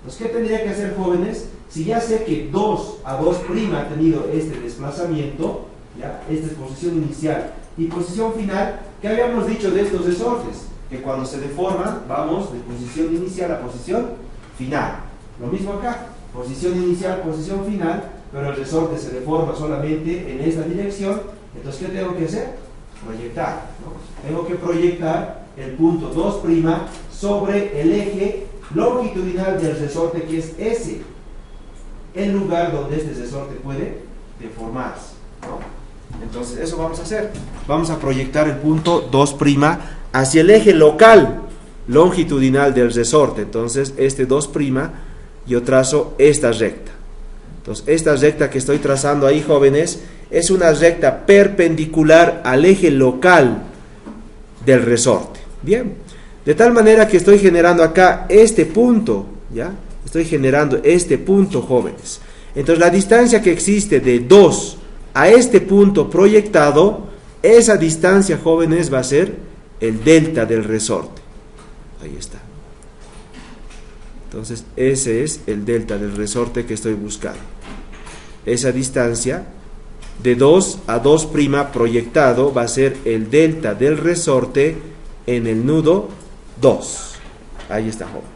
Entonces, ¿qué tendría que hacer, jóvenes? Si ya sé que 2 a 2' ha tenido este desplazamiento, ¿ya? Esta es posición inicial y posición final, ¿qué habíamos dicho de estos resortes? Que cuando se deforman, vamos de posición inicial a posición final. Lo mismo acá, posición inicial, posición final, pero el resorte se deforma solamente en esta dirección. Entonces, ¿qué tengo que hacer? Proyectar, ¿no? Tengo que proyectar el punto 2' sobre el eje longitudinal del resorte, que es ese, el lugar donde este resorte puede deformarse, ¿no? Entonces, eso vamos a hacer. Vamos a proyectar el punto 2' hacia el eje local longitudinal del resorte. Entonces, este 2', yo trazo esta recta. Entonces, esta recta que estoy trazando ahí, jóvenes, es una recta perpendicular al eje local del resorte. Bien, de tal manera que estoy generando acá este punto, ¿ya? Estoy generando este punto, jóvenes. Entonces, la distancia que existe de 2 a este punto proyectado, esa distancia, jóvenes, va a ser el delta del resorte. Ahí está. Entonces, ese es el delta del resorte que estoy buscando. Esa distancia de 2 a 2' proyectado va a ser el delta del resorte en el nudo 2. Ahí está, jóvenes.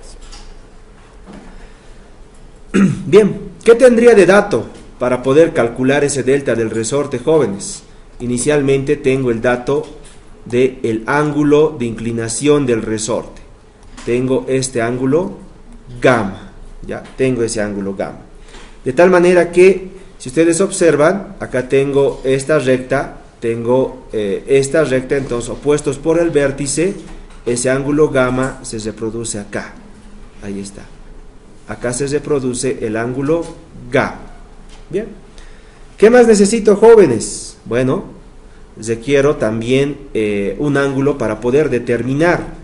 Bien, ¿qué tendría de dato para poder calcular ese delta del resorte, jóvenes? Inicialmente tengo el dato del ángulo de inclinación del resorte. Tengo este ángulo gamma, ya tengo ese ángulo gamma. De tal manera que, si ustedes observan, acá tengo esta recta, entonces opuestos por el vértice, ese ángulo gamma se reproduce acá. Ahí está. Acá se reproduce el ángulo gamma. Bien. ¿Qué más necesito, jóvenes? Bueno, requiero también un ángulo para poder determinar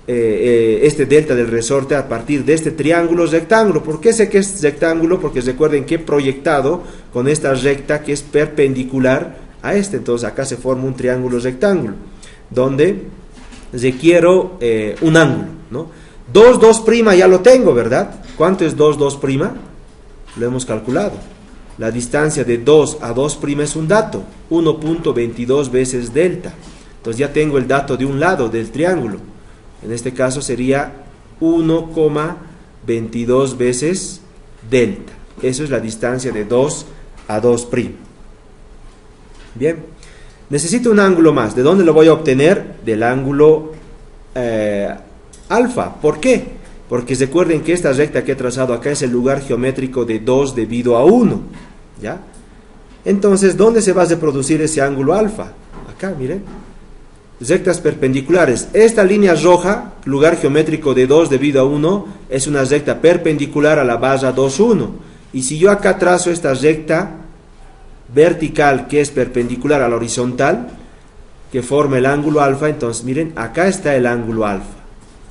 este delta del resorte a partir de este triángulo rectángulo. ¿Por qué sé que es rectángulo? Porque recuerden que he proyectado con esta recta que es perpendicular a este. Entonces acá se forma un triángulo rectángulo donde requiero un ángulo, ¿no? 2, 2' ya lo tengo, ¿verdad? ¿Cuánto es 2, 2'? Lo hemos calculado. La distancia de 2 a 2' es un dato, 1.22 veces delta. Entonces ya tengo el dato de un lado del triángulo. En este caso sería 1,22 veces delta. Eso es la distancia de 2 a 2'. Bien, necesito un ángulo más. ¿De dónde lo voy a obtener? Del ángulo alfa. ¿Por qué? Porque recuerden que esta recta que he trazado acá es el lugar geométrico de 2 debido a 1. ¿Ya? Entonces, ¿dónde se va a reproducir ese ángulo alfa? Acá, miren. Rectas perpendiculares. Esta línea roja, lugar geométrico de 2 debido a 1, es una recta perpendicular a la barra 2, 1. Y si yo acá trazo esta recta vertical que es perpendicular a la horizontal, que forma el ángulo alfa, entonces miren, acá está el ángulo alfa,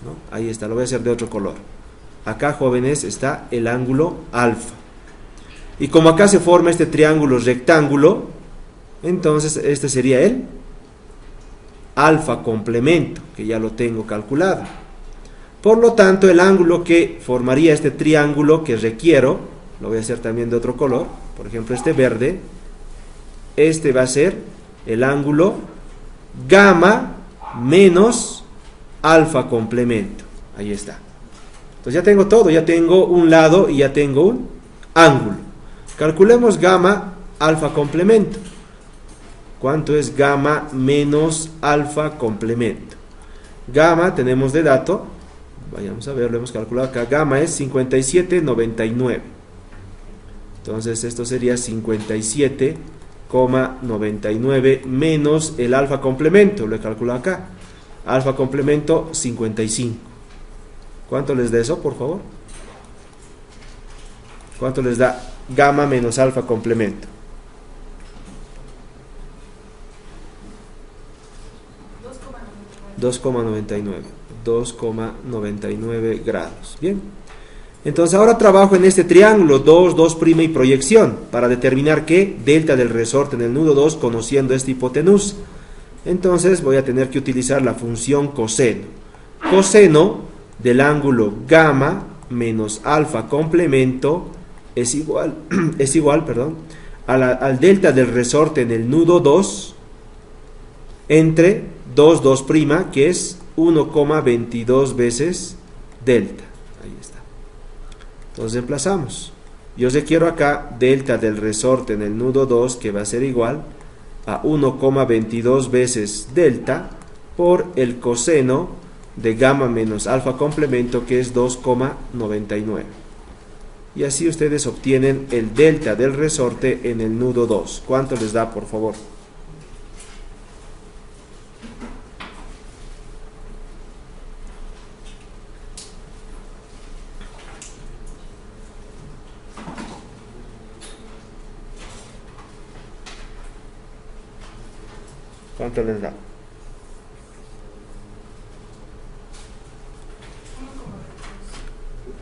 ¿no? Ahí está, lo voy a hacer de otro color. Acá, jóvenes, está el ángulo alfa. Y como acá se forma este triángulo rectángulo, entonces este sería el alfa complemento, que ya lo tengo calculado. Por lo tanto, el ángulo que formaría este triángulo que requiero lo voy a hacer también de otro color, por ejemplo este verde, este va a ser el ángulo gamma menos alfa complemento, ahí está. Entonces ya tengo todo, ya tengo un lado y ya tengo un ángulo. Calculemos gamma alfa complemento. ¿Cuánto es gamma menos alfa complemento? Gamma tenemos de dato, vayamos a ver, lo hemos calculado acá, gamma es 57,99. Entonces esto sería 57,99 menos el alfa complemento, lo he calculado acá. Alfa complemento 55. ¿Cuánto les da eso, por favor? ¿Cuánto les da gamma menos alfa complemento? 2,99 grados. Bien. Entonces ahora trabajo en este triángulo 2, 2' y proyección para determinar qué delta del resorte en el nudo 2 conociendo esta hipotenusa. Entonces voy a tener que utilizar la función coseno. Coseno del ángulo gamma menos alfa complemento es igual al delta del resorte en el nudo 2 entre 2, 2', que es 1,22 veces delta. Ahí está. Entonces emplazamos. Yo requiero acá delta del resorte en el nudo 2 que va a ser igual a 1,22 veces delta por el coseno de gamma menos alfa complemento que es 2,99. Y así ustedes obtienen el delta del resorte en el nudo 2. ¿Cuánto les da, por favor? ¿Cuánto les da?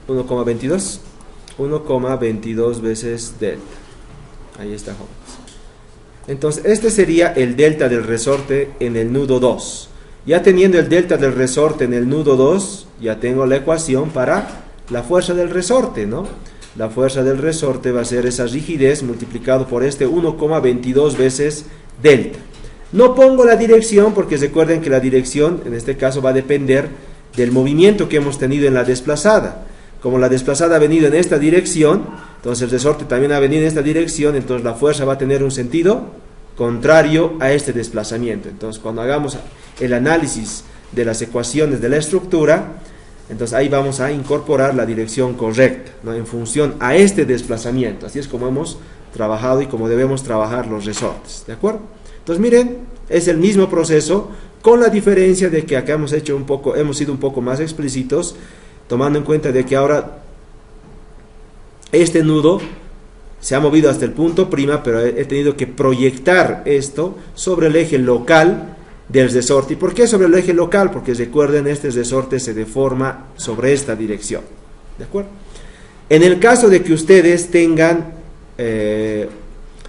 1,22. 1,22 veces delta. Ahí está, jóvenes. Entonces, este sería el delta del resorte en el nudo 2. Ya teniendo el delta del resorte en el nudo 2, ya tengo la ecuación para la fuerza del resorte, ¿no? La fuerza del resorte va a ser esa rigidez multiplicado por este 1,22 veces delta. No pongo la dirección porque recuerden que la dirección en este caso va a depender del movimiento que hemos tenido en la desplazada. Como la desplazada ha venido en esta dirección, entonces el resorte también ha venido en esta dirección, entonces la fuerza va a tener un sentido contrario a este desplazamiento. Entonces cuando hagamos el análisis de las ecuaciones de la estructura, entonces ahí vamos a incorporar la dirección correcta, ¿no? En función a este desplazamiento. Así es como hemos trabajado y como debemos trabajar los resortes, ¿de acuerdo? Entonces miren, es el mismo proceso, con la diferencia de que acá hemos sido un poco más explícitos, tomando en cuenta de que ahora este nudo se ha movido hasta el punto prima, pero he tenido que proyectar esto sobre el eje local del resorte. ¿Y por qué sobre el eje local? Porque recuerden, este resorte se deforma sobre esta dirección, ¿de acuerdo? En el caso de que ustedes tengan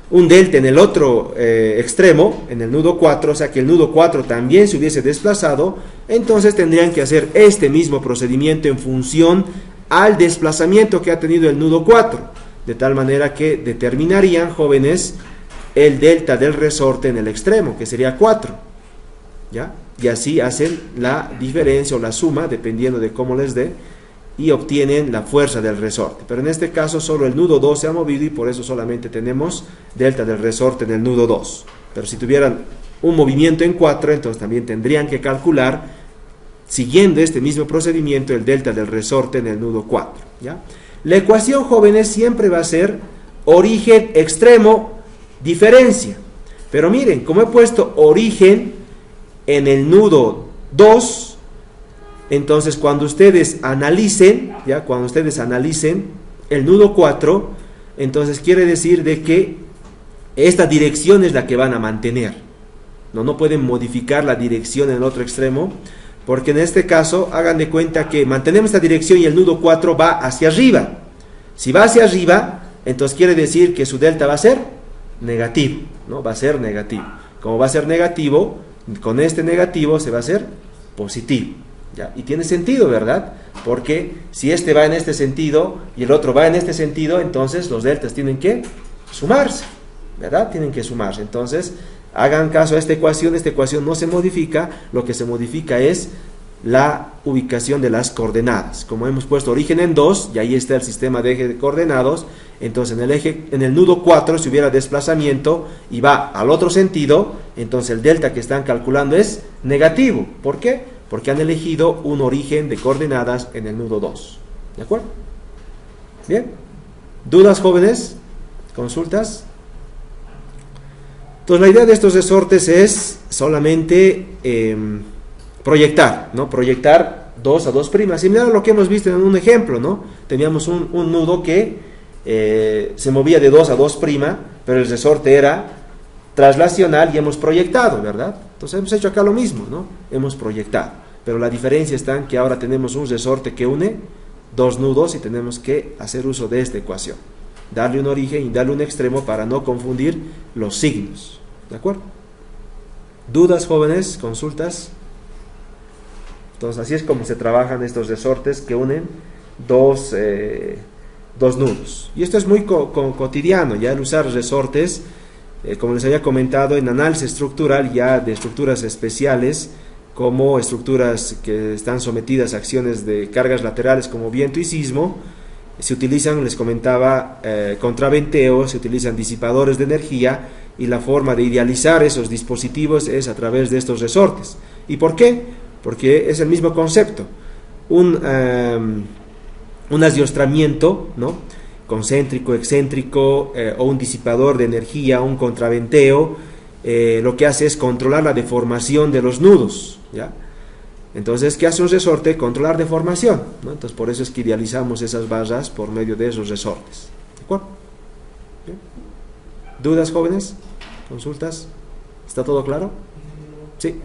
un delta en el otro extremo, en el nudo 4, o sea que el nudo 4 también se hubiese desplazado, entonces tendrían que hacer este mismo procedimiento en función al desplazamiento que ha tenido el nudo 4, de tal manera que determinarían, jóvenes, el delta del resorte en el extremo, que sería 4, ¿ya? Y así hacen la diferencia o la suma, dependiendo de cómo les dé, y obtienen la fuerza del resorte. Pero en este caso solo el nudo 2 se ha movido y por eso solamente tenemos delta del resorte en el nudo 2. Pero si tuvieran un movimiento en 4, entonces también tendrían que calcular, siguiendo este mismo procedimiento, el delta del resorte en el nudo 4, ¿ya? La ecuación, jóvenes, siempre va a ser origen, extremo, diferencia. Pero miren, como he puesto origen en el nudo 2, entonces cuando ustedes analicen, ¿ya? Cuando ustedes analicen el nudo 4, entonces quiere decir de que esta dirección es la que van a mantener. No pueden modificar la dirección en el otro extremo, porque en este caso, hagan de cuenta que mantenemos esta dirección y el nudo 4 va hacia arriba. Si va hacia arriba, entonces quiere decir que su delta va a ser negativo, ¿no? Va a ser negativo. Como va a ser negativo, con este negativo se va a hacer positivo. ¿ya? Y tiene sentido, ¿verdad? Porque si este va en este sentido y el otro va en este sentido, entonces los deltas tienen que sumarse, ¿verdad? Tienen que sumarse. Entonces, hagan caso a esta ecuación no se modifica, lo que se modifica es la ubicación de las coordenadas. Como hemos puesto origen en 2, y ahí está el sistema de eje de coordenados, entonces en el nudo 4, si hubiera desplazamiento y va al otro sentido, entonces el delta que están calculando es negativo. ¿Por qué? Porque han elegido un origen de coordenadas en el nudo 2. ¿De acuerdo? Bien. ¿Dudas, jóvenes? ¿Consultas? Entonces la idea de estos resortes es solamente proyectar, ¿no? Proyectar 2 a 2 primas, similar a lo que hemos visto en un ejemplo, ¿no? Teníamos un nudo que se movía de 2 a 2 prima, pero el resorte era traslacional y hemos proyectado, ¿verdad? Entonces hemos hecho acá lo mismo, ¿no? Hemos proyectado, pero la diferencia está en que ahora tenemos un resorte que une 2 nudos y tenemos que hacer uso de esta ecuación, darle un origen y darle un extremo para no confundir los signos, ¿de acuerdo? ¿Dudas, jóvenes? ¿Consultas? Entonces así es como se trabajan estos resortes que unen dos nudos. Y esto es muy cotidiano, ya el usar resortes, como les había comentado, en análisis estructural, ya de estructuras especiales, como estructuras que están sometidas a acciones de cargas laterales como viento y sismo, se utilizan, les comentaba, contraventeo, se utilizan disipadores de energía, y la forma de idealizar esos dispositivos es a través de estos resortes. ¿Y por qué? Porque es el mismo concepto, un adiestramiento, ¿no? Concéntrico, excéntrico, o un disipador de energía, un contraventeo, lo que hace es controlar la deformación de los nudos, ¿ya? Entonces, ¿qué hace un resorte? Controlar deformación, ¿no? Entonces, por eso es que idealizamos esas barras por medio de esos resortes. ¿De acuerdo? ¿Bien? ¿Dudas, jóvenes? ¿Consultas? ¿Está todo claro? Sí.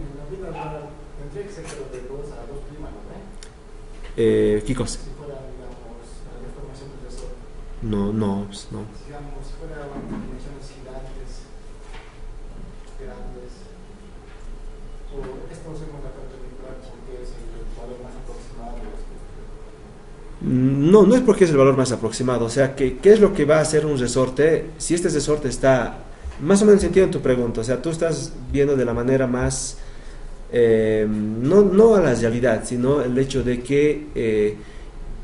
Tendría que ser de 2 a 2 prima, ¿no? ¿Qué cosa? Si fuera, digamos, la deformación del resorte. No. Digamos, si fuera dimensiones gigantes, grandes, o esto no se encuentra perpendicular porque es el valor más aproximado. No es porque es el valor más aproximado. O sea, ¿qué es lo que va a hacer un resorte? Si este resorte está, más o menos entiendo tu pregunta, o sea, tú estás viendo de la manera más, no a la realidad, sino el hecho de que,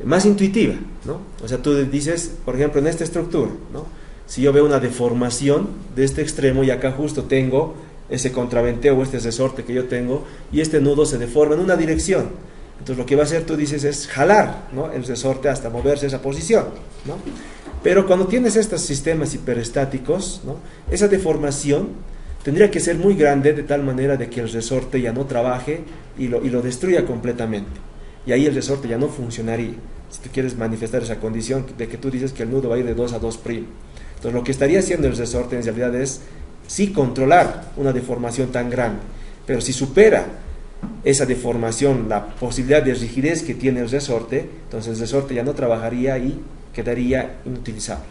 más intuitiva, ¿no? O sea, tú dices, por ejemplo, en esta estructura, ¿no? Si yo veo una deformación de este extremo y acá justo tengo ese contraventeo o este resorte que yo tengo, y este nudo se deforma en una dirección, entonces lo que va a hacer, tú dices, es jalar, ¿no? El resorte hasta moverse a esa posición, ¿no? Pero cuando tienes estos sistemas hiperestáticos, ¿no? Esa deformación tendría que ser muy grande, de tal manera de que el resorte ya no trabaje y lo destruya completamente, y ahí el resorte ya no funcionaría. Si tú quieres manifestar esa condición de que tú dices que el nudo va a ir de 2 a 2', entonces lo que estaría haciendo el resorte en realidad es sí controlar una deformación tan grande, pero si supera esa deformación la posibilidad de rigidez que tiene el resorte, entonces el resorte ya no trabajaría y quedaría inutilizable.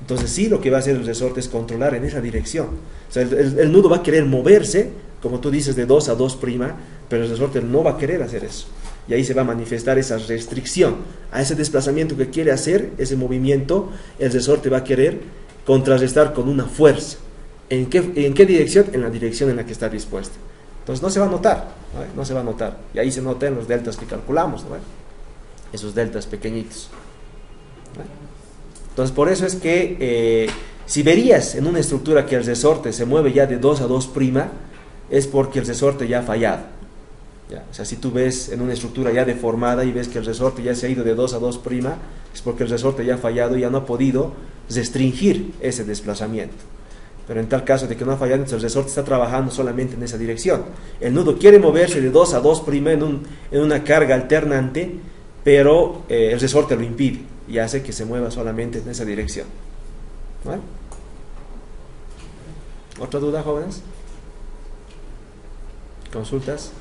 Entonces sí, lo que va a hacer el resorte es controlar en esa dirección. O sea, el nudo va a querer moverse, como tú dices, de 2 a 2', pero el resorte no va a querer hacer eso. Y ahí se va a manifestar esa restricción a ese desplazamiento que quiere hacer, ese movimiento. El resorte va a querer contrarrestar con una fuerza. ¿En qué dirección? En la dirección en la que está dispuesta. Entonces no se va a notar, ¿no? No se va a notar. Y ahí se nota en los deltas que calculamos, ¿no? Esos deltas pequeñitos, ¿no? Entonces por eso es que si verías en una estructura que el resorte se mueve ya de 2 a 2', es porque el resorte ya ha fallado, ¿ya? O sea, si tú ves en una estructura ya deformada y ves que el resorte ya se ha ido de 2 a 2', es porque el resorte ya ha fallado y ya no ha podido restringir ese desplazamiento. Pero en tal caso de que no ha fallado, entonces el resorte está trabajando solamente en esa dirección. El nudo quiere moverse de 2 a 2' en una carga alternante, pero el resorte lo impide y hace que se mueva solamente en esa dirección. ¿Vale? ¿Otra duda, jóvenes? ¿Consultas?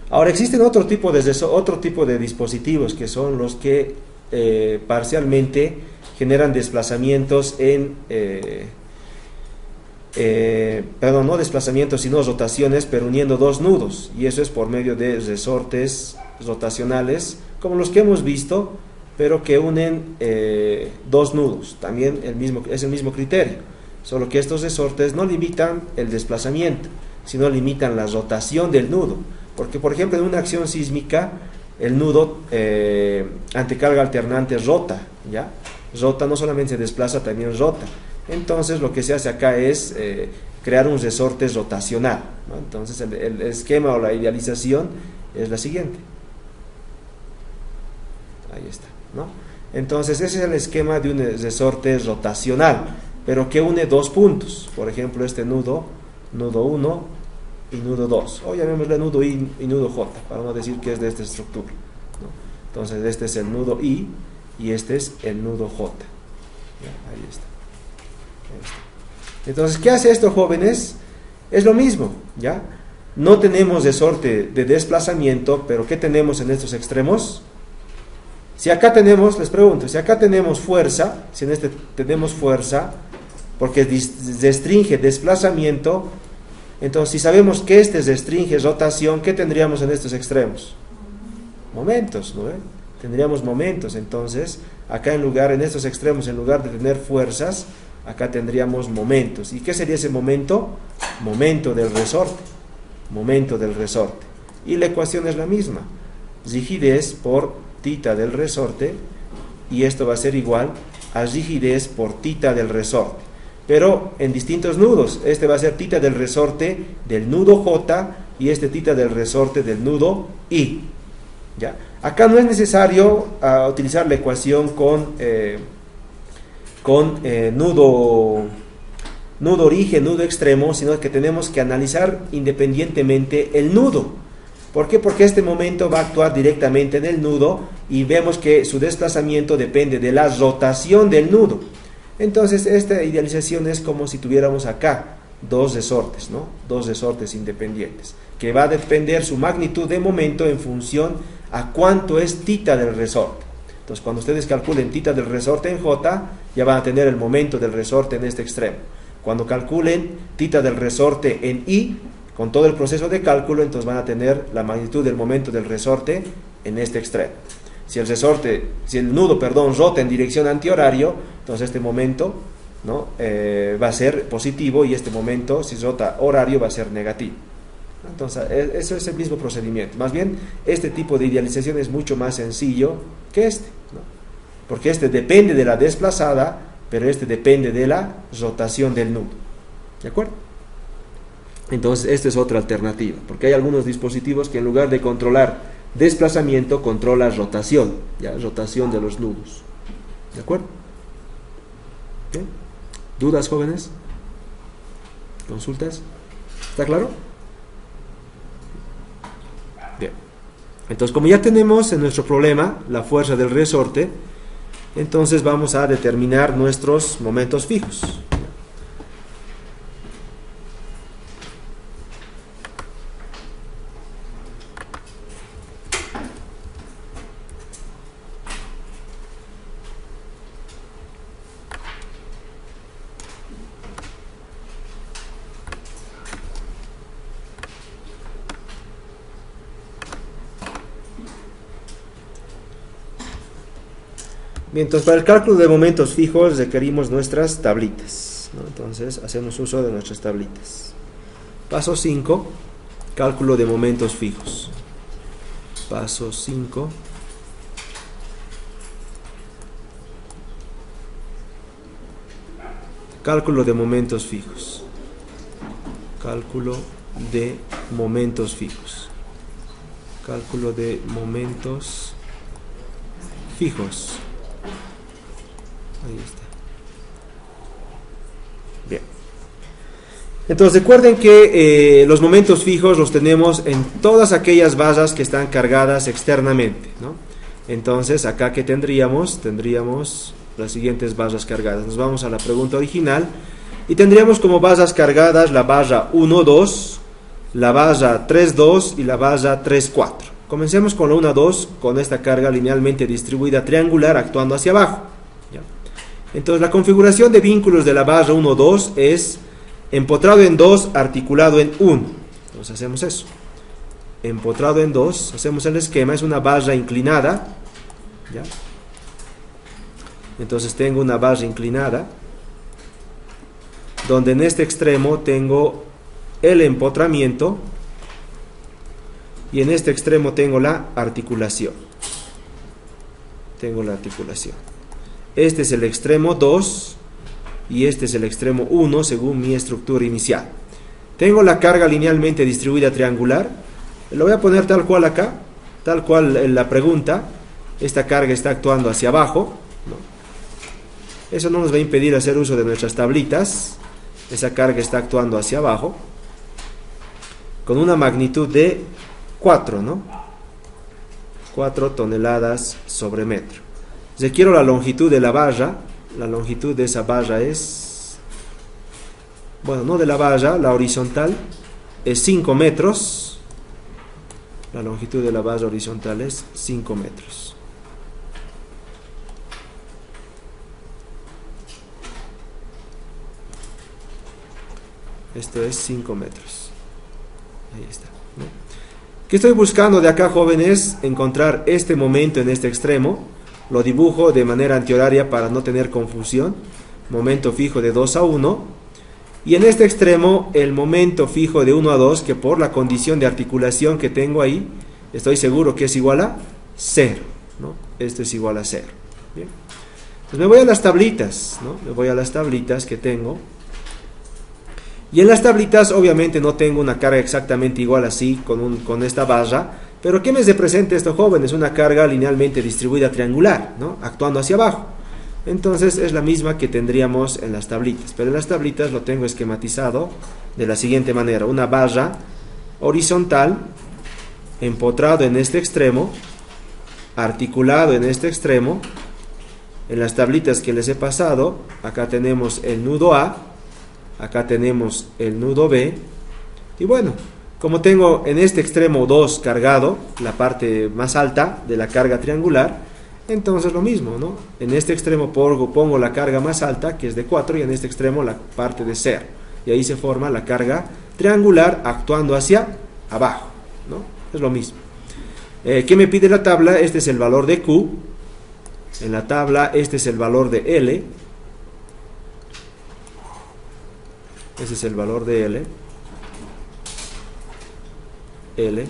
Ahora existen otro tipo de dispositivos que son los que parcialmente generan desplazamientos perdón, no desplazamientos, sino rotaciones, pero uniendo dos nudos, y eso es por medio de resortes rotacionales, como los que hemos visto, pero que unen dos nudos. También es el mismo criterio, solo que estos resortes no limitan el desplazamiento, sino limitan la rotación del nudo, porque por ejemplo en una acción sísmica el nudo ante carga alternante rota, ¿ya? Rota, no solamente se desplaza, también rota. Entonces lo que se hace acá es crear un resorte rotacional, ¿no? Entonces el esquema o la idealización es la siguiente. Ahí está, ¿no? Entonces ese es el esquema de un resorte rotacional, pero que une dos puntos. Por ejemplo, este nudo 1 y nudo 2, o llamémosle nudo I y nudo J, para no decir que es de esta estructura, ¿no? Entonces este es el nudo I y este es el nudo J. ¿Ya? Ahí está. Entonces, ¿qué hace esto, jóvenes? Es lo mismo, ¿ya? No tenemos resorte de desplazamiento, pero ¿qué tenemos en estos extremos? Si acá tenemos, les pregunto, si acá tenemos fuerza, si en este tenemos fuerza, porque restringe desplazamiento, entonces si sabemos que este restringe rotación, ¿qué tendríamos en estos extremos? Momentos, ¿no? Tendríamos momentos. Entonces, acá en estos extremos, en lugar de tener fuerzas, acá tendríamos momentos. ¿Y qué sería ese momento? Momento del resorte. Momento del resorte. Y la ecuación es la misma. Rigidez por tita del resorte, y esto va a ser igual a rigidez por tita del resorte, pero en distintos nudos. Este va a ser tita del resorte del nudo J y este tita del resorte del nudo I, ¿ya? Acá no es necesario utilizar la ecuación con nudo origen, nudo extremo, sino que tenemos que analizar independientemente el nudo. ¿Por qué? Porque este momento va a actuar directamente en el nudo y vemos que su desplazamiento depende de la rotación del nudo. Entonces esta idealización es como si tuviéramos acá dos resortes, ¿no? Dos resortes independientes, que va a depender su magnitud de momento en función a cuánto es tita del resorte. Entonces cuando ustedes calculen tita del resorte en J, ya van a tener el momento del resorte en este extremo. Cuando calculen tita del resorte en I, con todo el proceso de cálculo, entonces van a tener la magnitud del momento del resorte en este extremo. Si el nudo rota en dirección antihorario, entonces este momento, ¿no? Va a ser positivo, y este momento, si rota horario, va a ser negativo. Entonces, eso es el mismo procedimiento. Más bien, este tipo de idealización es mucho más sencillo que este, ¿no? Porque este depende de la desplazada, pero este depende de la rotación del nudo. ¿De acuerdo? Entonces, esta es otra alternativa, porque hay algunos dispositivos que en lugar de controlar desplazamiento, controla rotación, ¿ya? Rotación de los nudos. ¿De acuerdo? ¿Bien? ¿Dudas, jóvenes? ¿Consultas? ¿Está claro? Bien. Entonces, como ya tenemos en nuestro problema la fuerza del resorte, entonces vamos a determinar nuestros momentos fijos. Bien, entonces para el cálculo de momentos fijos requerimos nuestras tablitas, ¿no? Entonces hacemos uso de nuestras tablitas. Paso 5, cálculo de momentos fijos. Paso 5. Cálculo de momentos fijos. Cálculo de momentos fijos. Cálculo de momentos fijos. Ahí está. Bien. Entonces recuerden que los momentos fijos los tenemos en todas aquellas barras que están cargadas externamente, ¿no? Entonces acá que tendríamos las siguientes barras cargadas. Nos vamos a la pregunta original y tendríamos como barras cargadas la barra 1, 2, la barra 3, 2 y la barra 3, 4. Comencemos con la 1, 2, con esta carga linealmente distribuida triangular actuando hacia abajo, ¿ya? Entonces la configuración de vínculos de la barra 1, 2 es Empotrado en 2, articulado en 1. Entonces hacemos eso. Empotrado en 2, hacemos el esquema, es una barra inclinada, ¿ya? Entonces tengo una barra inclinada, donde en este extremo tengo el empotramiento y en este extremo tengo la articulación. Este es el extremo 2 y este es el extremo 1 según mi estructura inicial. Tengo la carga linealmente distribuida triangular. Lo voy a poner tal cual acá, tal cual en la pregunta. Esta carga está actuando hacia abajo, ¿no? Eso no nos va a impedir hacer uso de nuestras tablitas. Esa carga está actuando hacia abajo con una magnitud de 4, ¿no? 4 toneladas sobre metro. Si quiero la longitud de la barra, la longitud de esa barra es, bueno, no de la barra, la horizontal es 5 metros. La longitud de la barra horizontal es 5 metros. Esto es 5 metros. Ahí está, ¿no? ¿Qué estoy buscando de acá, jóvenes? Encontrar este momento en este extremo. Lo dibujo de manera antihoraria para no tener confusión. Momento fijo de 2 a 1. Y en este extremo el momento fijo de 1 a 2, que por la condición de articulación que tengo ahí, estoy seguro que es igual a 0, ¿no? Esto es igual a 0. Bien. Pues me voy a las tablitas, ¿no? Me voy a las tablitas que tengo. Y en las tablitas obviamente no tengo una carga exactamente igual así con esta barra, pero ¿qué me representa esto, jóvenes? Una carga linealmente distribuida triangular, ¿no? Actuando hacia abajo. Entonces es la misma que tendríamos en las tablitas, pero en las tablitas lo tengo esquematizado de la siguiente manera: una barra horizontal, empotrado en este extremo, articulado en este extremo. En las tablitas que les he pasado, acá tenemos el nudo A, acá tenemos el nudo B, y bueno, como tengo en este extremo 2 cargado, la parte más alta de la carga triangular, entonces lo mismo, ¿no? En este extremo pongo la carga más alta, que es de 4, y en este extremo la parte de 0, y ahí se forma la carga triangular actuando hacia abajo, ¿no? Es lo mismo. ¿Qué me pide la tabla? Este es el valor de Q. En la tabla este es el valor de L. Ese es el valor de L.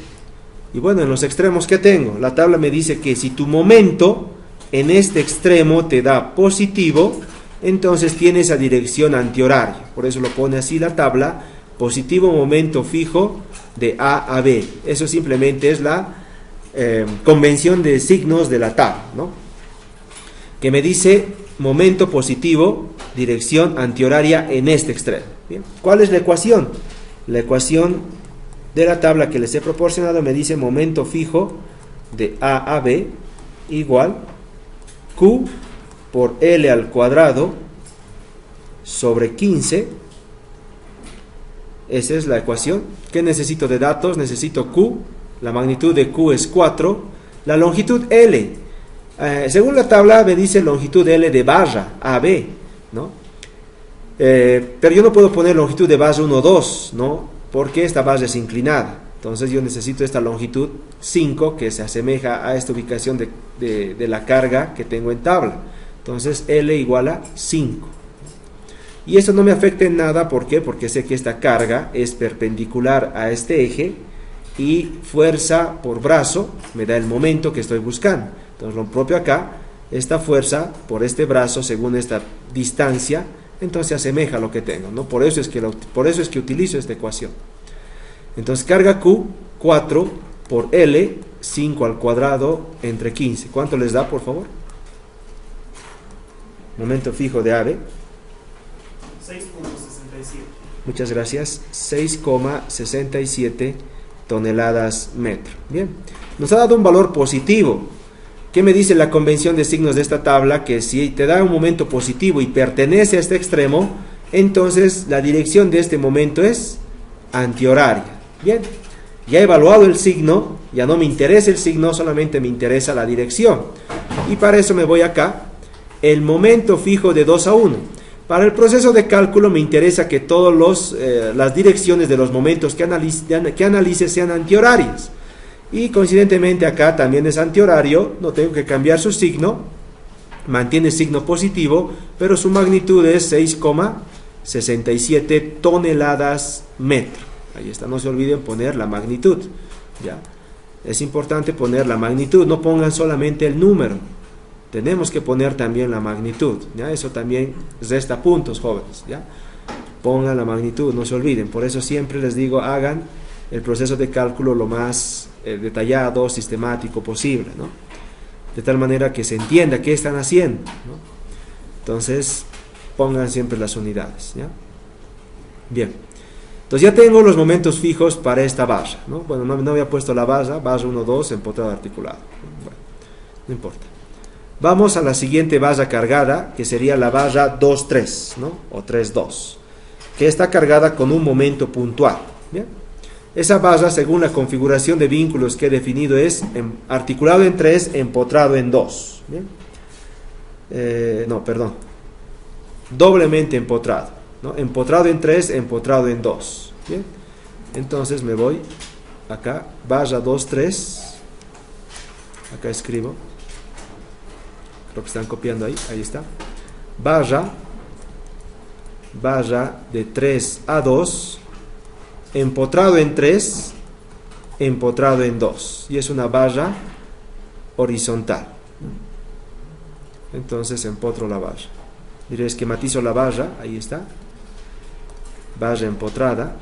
Y bueno, en los extremos, ¿qué tengo? La tabla me dice que si tu momento en este extremo te da positivo, entonces tiene esa dirección antihoraria. Por eso lo pone así la tabla: positivo momento fijo de A a B. Eso simplemente es la convención de signos de la tabla, ¿no? Que me dice momento positivo, dirección antihoraria en este extremo. Bien. ¿Cuál es la ecuación? La ecuación de la tabla que les he proporcionado me dice momento fijo de A a B igual Q por L al cuadrado sobre 15. Esa es la ecuación. ¿Qué necesito de datos? Necesito Q. La magnitud de Q es 4. La longitud L. Según la tabla me dice longitud L de barra AB, ¿no? Pero yo no puedo poner longitud de barra 1, 2, ¿no? Porque esta barra es inclinada. Entonces yo necesito esta longitud 5, que se asemeja a esta ubicación de la carga que tengo en tabla. Entonces L igual a 5. Y eso no me afecta en nada. ¿Por qué? Porque sé que esta carga es perpendicular a este eje y fuerza por brazo me da el momento que estoy buscando. Entonces lo propio acá, esta fuerza por este brazo según esta distancia, entonces se asemeja a lo que tengo, ¿no? Por eso es que utilizo esta ecuación. Entonces carga Q, 4 por L, 5 al cuadrado entre 15. ¿Cuánto les da, por favor? Momento fijo de AB. 6,67. Muchas gracias. 6,67 toneladas metro. Bien. Nos ha dado un valor positivo. ¿Qué me dice la convención de signos de esta tabla? Que si te da un momento positivo y pertenece a este extremo, entonces la dirección de este momento es antihoraria. Bien, ya he evaluado el signo, ya no me interesa el signo, solamente me interesa la dirección. Y para eso me voy acá, el momento fijo de 2 a 1. Para el proceso de cálculo me interesa que todas las direcciones de los momentos que analice sean antihorarias. Y coincidentemente acá también es antihorario, no tengo que cambiar su signo, mantiene signo positivo, pero su magnitud es 6,67 toneladas metro. Ahí está, no se olviden poner la magnitud, ¿ya? Es importante poner la magnitud, no pongan solamente el número, tenemos que poner también la magnitud, ¿ya? Eso también resta puntos, jóvenes, ¿ya? Pongan la magnitud, no se olviden. Por eso siempre les digo, hagan el proceso de cálculo lo más detallado, sistemático posible, ¿no? De tal manera que se entienda qué están haciendo, ¿no? Entonces, pongan siempre las unidades, ¿ya? Bien, entonces ya tengo los momentos fijos para esta barra, ¿no? Bueno, no había puesto la barra 1, 2, empotrado articulado. Bueno, no importa. Vamos a la siguiente barra cargada, que sería la barra 2, 3, ¿no? O 3, 2, que está cargada con un momento puntual, ¿bien? Esa barra, según la configuración de vínculos que he definido, es articulado en 3, empotrado en 2, ¿bien? Doblemente empotrado, ¿no? Empotrado en 3, empotrado en 2, ¿bien? Entonces me voy acá, barra 2, 3, acá escribo, creo que están copiando ahí está, barra de 3 a 2, empotrado en 3, empotrado en 2, y es una barra horizontal. Entonces empotro la barra, diré esquematizo la barra, ahí está, barra empotrada,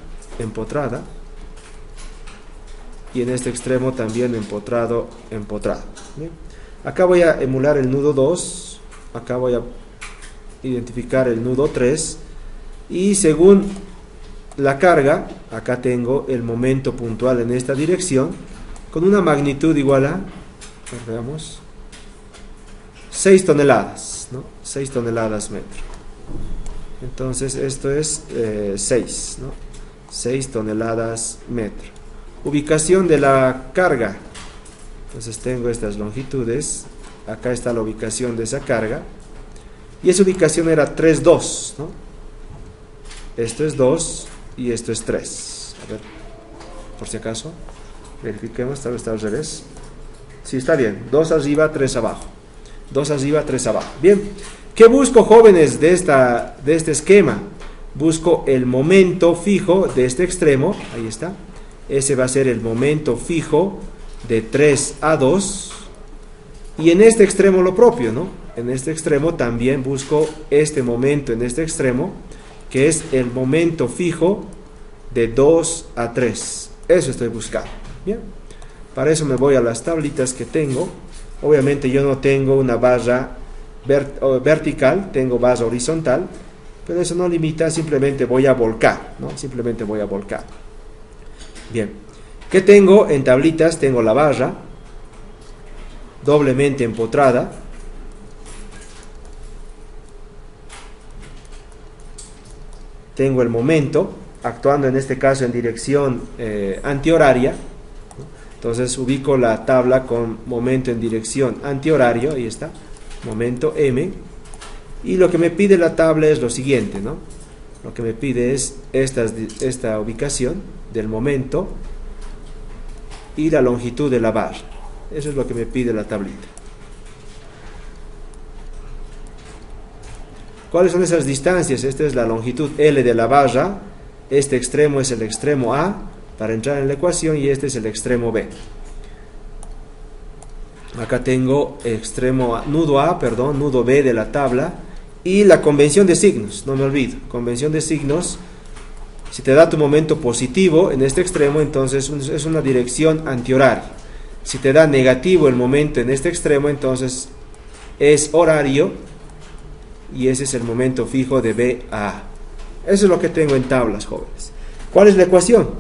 y en este extremo también empotrado. Bien. Acá voy a emular el nudo 2, acá voy a identificar el nudo 3, y según la carga, acá tengo el momento puntual en esta dirección, con una magnitud igual a, veamos, 6 toneladas, ¿no? 6 toneladas metro. Entonces esto es 6, ¿no? 6 toneladas metro. Ubicación de la carga. Entonces tengo estas longitudes, acá está la ubicación de esa carga, y esa ubicación era 3, 2, ¿no? Esto es 2 y esto es 3. A ver, por si acaso, verifiquemos, tal vez está al revés. Sí, está bien, 2 arriba, 3 abajo. 2 arriba, 3 abajo. Bien, ¿qué busco, jóvenes, de este esquema? Busco el momento fijo de este extremo, ahí está. Ese va a ser el momento fijo de 3 a 2. Y en este extremo lo propio, ¿no? En este extremo también busco este momento en este extremo, que es el momento fijo de 2 a 3. Eso estoy buscando. Bien, para eso me voy a las tablitas que tengo. Obviamente yo no tengo una barra vertical, tengo barra horizontal, pero eso no limita, simplemente voy a volcar, ¿no? Simplemente voy a volcar. Bien, ¿qué tengo en tablitas? Tengo la barra doblemente empotrada, tengo el momento actuando en este caso en dirección antihoraria, ¿no? Entonces ubico la tabla con momento en dirección antihorario, ahí está, momento M, y lo que me pide la tabla es lo siguiente, ¿no? Lo que me pide es esta ubicación del momento y la longitud de la barra. Eso es lo que me pide la tablita. ¿Cuáles son esas distancias? Esta es la longitud L de la barra, este extremo es el extremo A para entrar en la ecuación y este es el extremo B. Acá tengo nudo B de la tabla y la convención de signos, no me olvido, convención de signos. Si te da tu momento positivo en este extremo, entonces es una dirección antihoraria. Si te da negativo el momento en este extremo, entonces es horario y ese es el momento fijo de B a A. Eso es lo que tengo en tablas, jóvenes. ¿Cuál es la ecuación?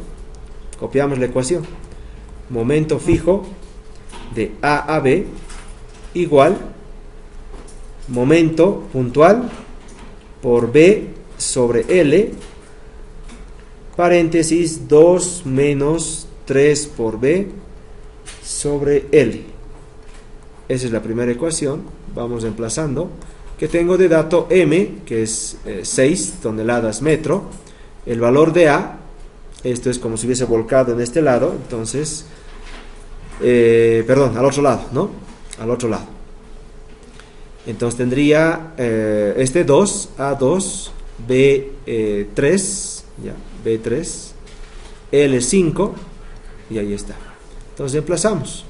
Copiamos la ecuación. Momento fijo de A a B igual momento puntual por B sobre L, paréntesis 2 menos 3 por B sobre L. Esa es la primera ecuación. Vamos reemplazando. que tengo de dato M, que es 6 toneladas metro. El valor de A, esto es como si hubiese volcado en este lado, entonces, perdón, al otro lado, ¿no? Al otro lado. Entonces tendría este 2, A2, B3, ya, B3, L5, y ahí está. Entonces reemplazamos.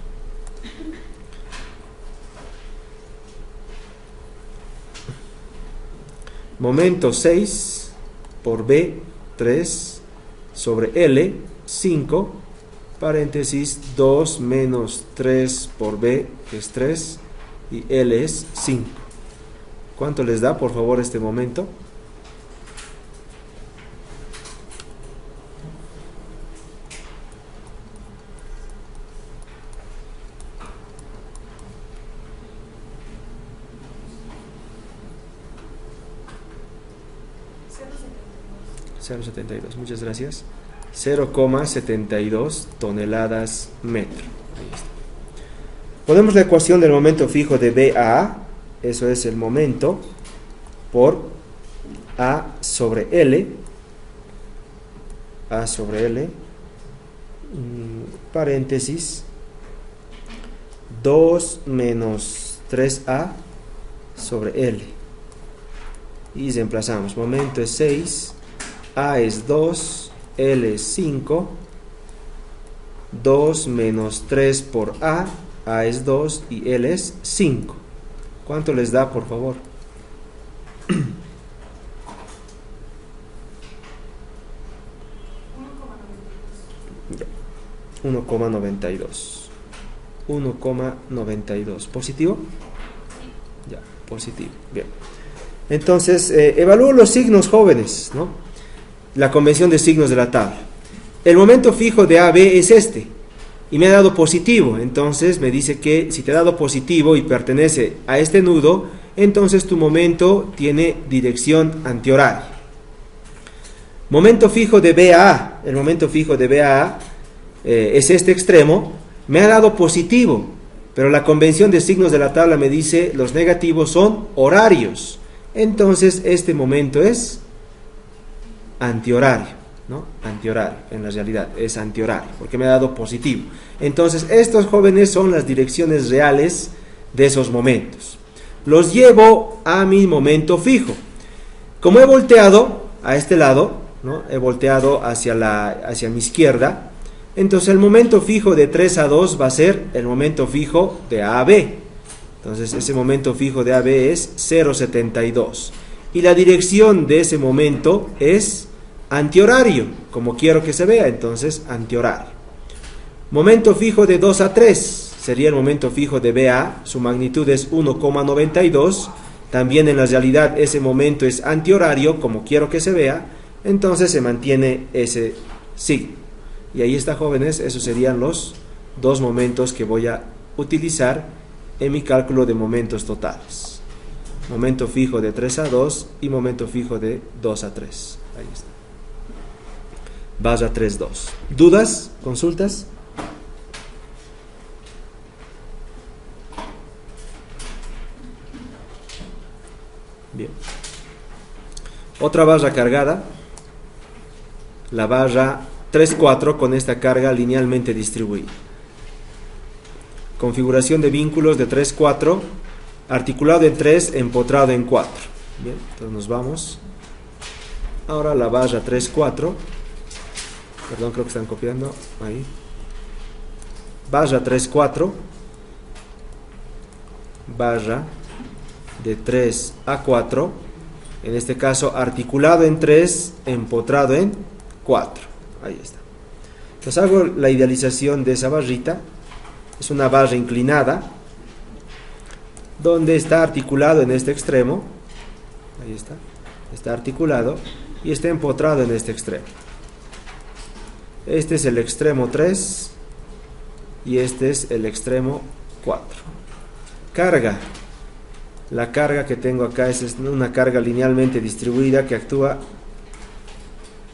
Momento 6 por B3 sobre L5, paréntesis 2 menos 3 por B, que es 3, y L es 5. ¿Cuánto les da, por favor, este momento? .72, muchas gracias. 0,72 toneladas metro. Ahí está. Ponemos la ecuación del momento fijo de B a A, eso es el momento por A sobre L, A sobre L, paréntesis, 2 menos 3A sobre L. Y reemplazamos, momento es 6, A es 2, L es 5, 2 menos 3 por A es 2 y L es 5. ¿Cuánto les da, por favor? 1,92. 1,92. ¿Positivo? Ya, positivo. Bien. Entonces, evalúo los signos, jóvenes, ¿no? La convención de signos de la tabla. El momento fijo de AB es este, y me ha dado positivo. Entonces me dice que si te ha dado positivo y pertenece a este nudo, entonces tu momento tiene dirección antihoraria. Momento fijo de BA, el momento fijo de BA es este extremo, me ha dado positivo, pero la convención de signos de la tabla me dice los negativos son horarios. Entonces este momento es antihorario, ¿no? Antihorario, en la realidad es antihorario, porque me ha dado positivo. Entonces estos, jóvenes, son las direcciones reales de esos momentos. Los llevo a mi momento fijo. Como he volteado a este lado, ¿no? He volteado hacia mi izquierda, entonces el momento fijo de 3 a 2 va a ser el momento fijo de A a B. Entonces ese momento fijo de AB es 0,72. Y la dirección de ese momento es antihorario, como quiero que se vea, entonces antihorario. Momento fijo de 2 a 3 sería el momento fijo de BA, su magnitud es 1,92. También en la realidad ese momento es antihorario, como quiero que se vea, entonces se mantiene ese signo. Y ahí está, jóvenes, esos serían los dos momentos que voy a utilizar en mi cálculo de momentos totales. Momento fijo de 3 a 2 y momento fijo de 2 a 3. Ahí está. Barra 3,2. ¿Dudas? ¿Consultas? Bien. Otra barra cargada. La barra 3,4 con esta carga linealmente distribuida. Configuración de vínculos de 3,4, articulado en 3, empotrado en 4. Bien, entonces nos vamos. Ahora la barra 3,4. Perdón, creo que están copiando. Ahí. Barra 3,4. Barra de 3 a 4. En este caso, articulado en 3, empotrado en 4. Ahí está. Entonces hago la idealización de esa barrita. Es una barra inclinada, donde está articulado en este extremo. Ahí está. Está articulado y está empotrado en este extremo. Este es el extremo 3 y este es el extremo 4. Carga. La carga que tengo acá es una carga linealmente distribuida que actúa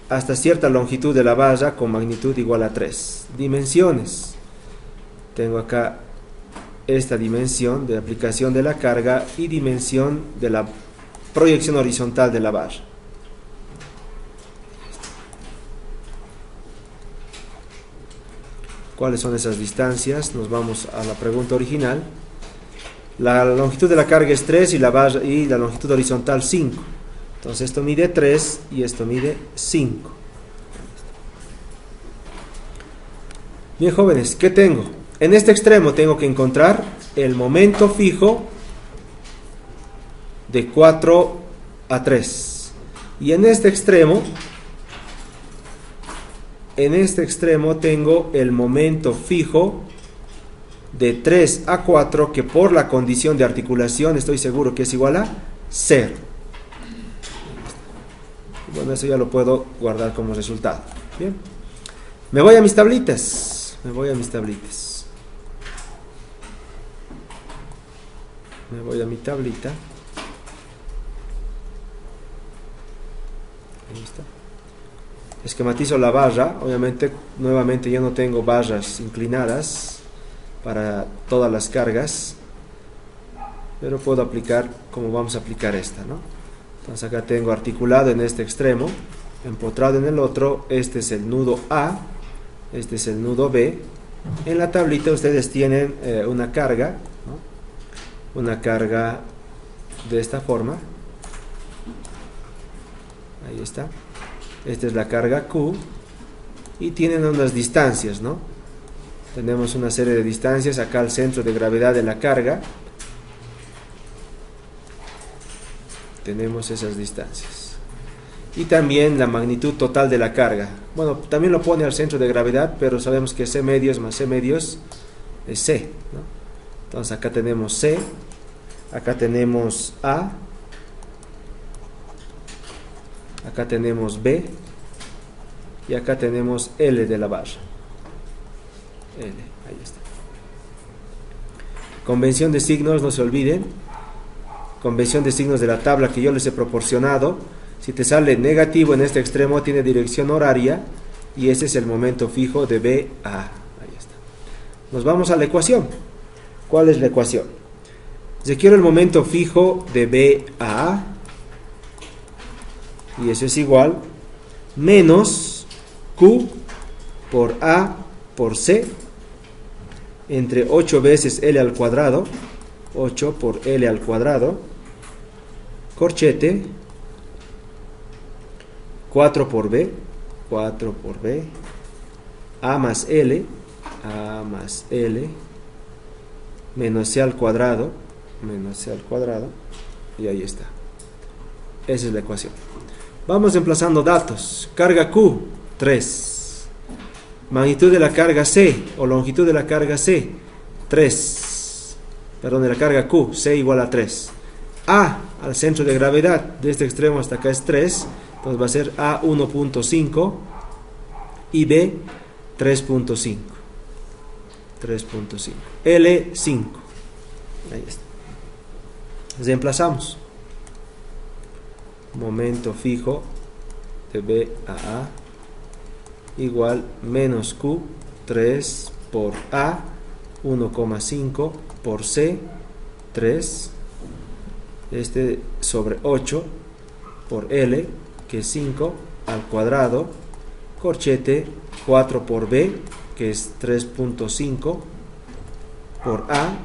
hasta cierta longitud de la barra con magnitud igual a 3. Dimensiones. Tengo acá esta dimensión de aplicación de la carga y dimensión de la proyección horizontal de la barra. ¿Cuáles son esas distancias? Nos vamos a la pregunta original. La longitud de la carga es 3 y la longitud horizontal 5. Entonces esto mide 3 y esto mide 5. Bien, jóvenes, ¿qué tengo? En este extremo tengo que encontrar el momento fijo de 4 a 3. Y en este extremo tengo el momento fijo de 3 a 4, que por la condición de articulación estoy seguro que es igual a 0. Bueno, eso ya lo puedo guardar como resultado. Bien, me voy a mis tablitas. Me voy a mi tablita. Ahí está. Esquematizo la barra. Obviamente, nuevamente yo no tengo barras inclinadas para todas las cargas, pero puedo aplicar como vamos a aplicar esta, ¿no? Entonces acá tengo articulado en este extremo, empotrado en el otro. Este es el nudo A, este es el nudo B. En la tablita ustedes tienen una carga, ¿no? Una carga de esta forma. Ahí está. Esta es la carga Q y tienen unas distancias, ¿no? Tenemos una serie de distancias. Acá el centro de gravedad de la carga. Tenemos esas distancias. Y también la magnitud total de la carga. Bueno, también lo pone al centro de gravedad, pero sabemos que C medios más C medios es C, ¿no? Entonces acá tenemos C, acá tenemos A, acá tenemos B y acá tenemos L de la barra. L, ahí está. Convención de signos, no se olviden. Convención de signos de la tabla que yo les he proporcionado. Si te sale negativo en este extremo, tiene dirección horaria y ese es el momento fijo de BA. Ahí está. Nos vamos a la ecuación. ¿Cuál es la ecuación? Yo quiero el momento fijo de BA y eso es igual menos Q por A por C entre 8 veces L al cuadrado, 8 por L al cuadrado, corchete 4 por B, 4 por B, A más L, menos C al cuadrado, y ahí está. Esa es la ecuación. Vamos emplazando datos. Carga Q, 3. Magnitud de la carga C, o longitud de la carga C, 3. Perdón, de la carga Q, C igual a 3. A, al centro de gravedad, de este extremo hasta acá es 3. Entonces va a ser A 1.5 y B 3.5. L 5. Ahí está. Reemplazamos. Momento fijo de B a A igual menos Q 3 por A 1,5 por C 3 sobre 8 por L que es 5 al cuadrado, corchete 4 por B que es 3.5 por A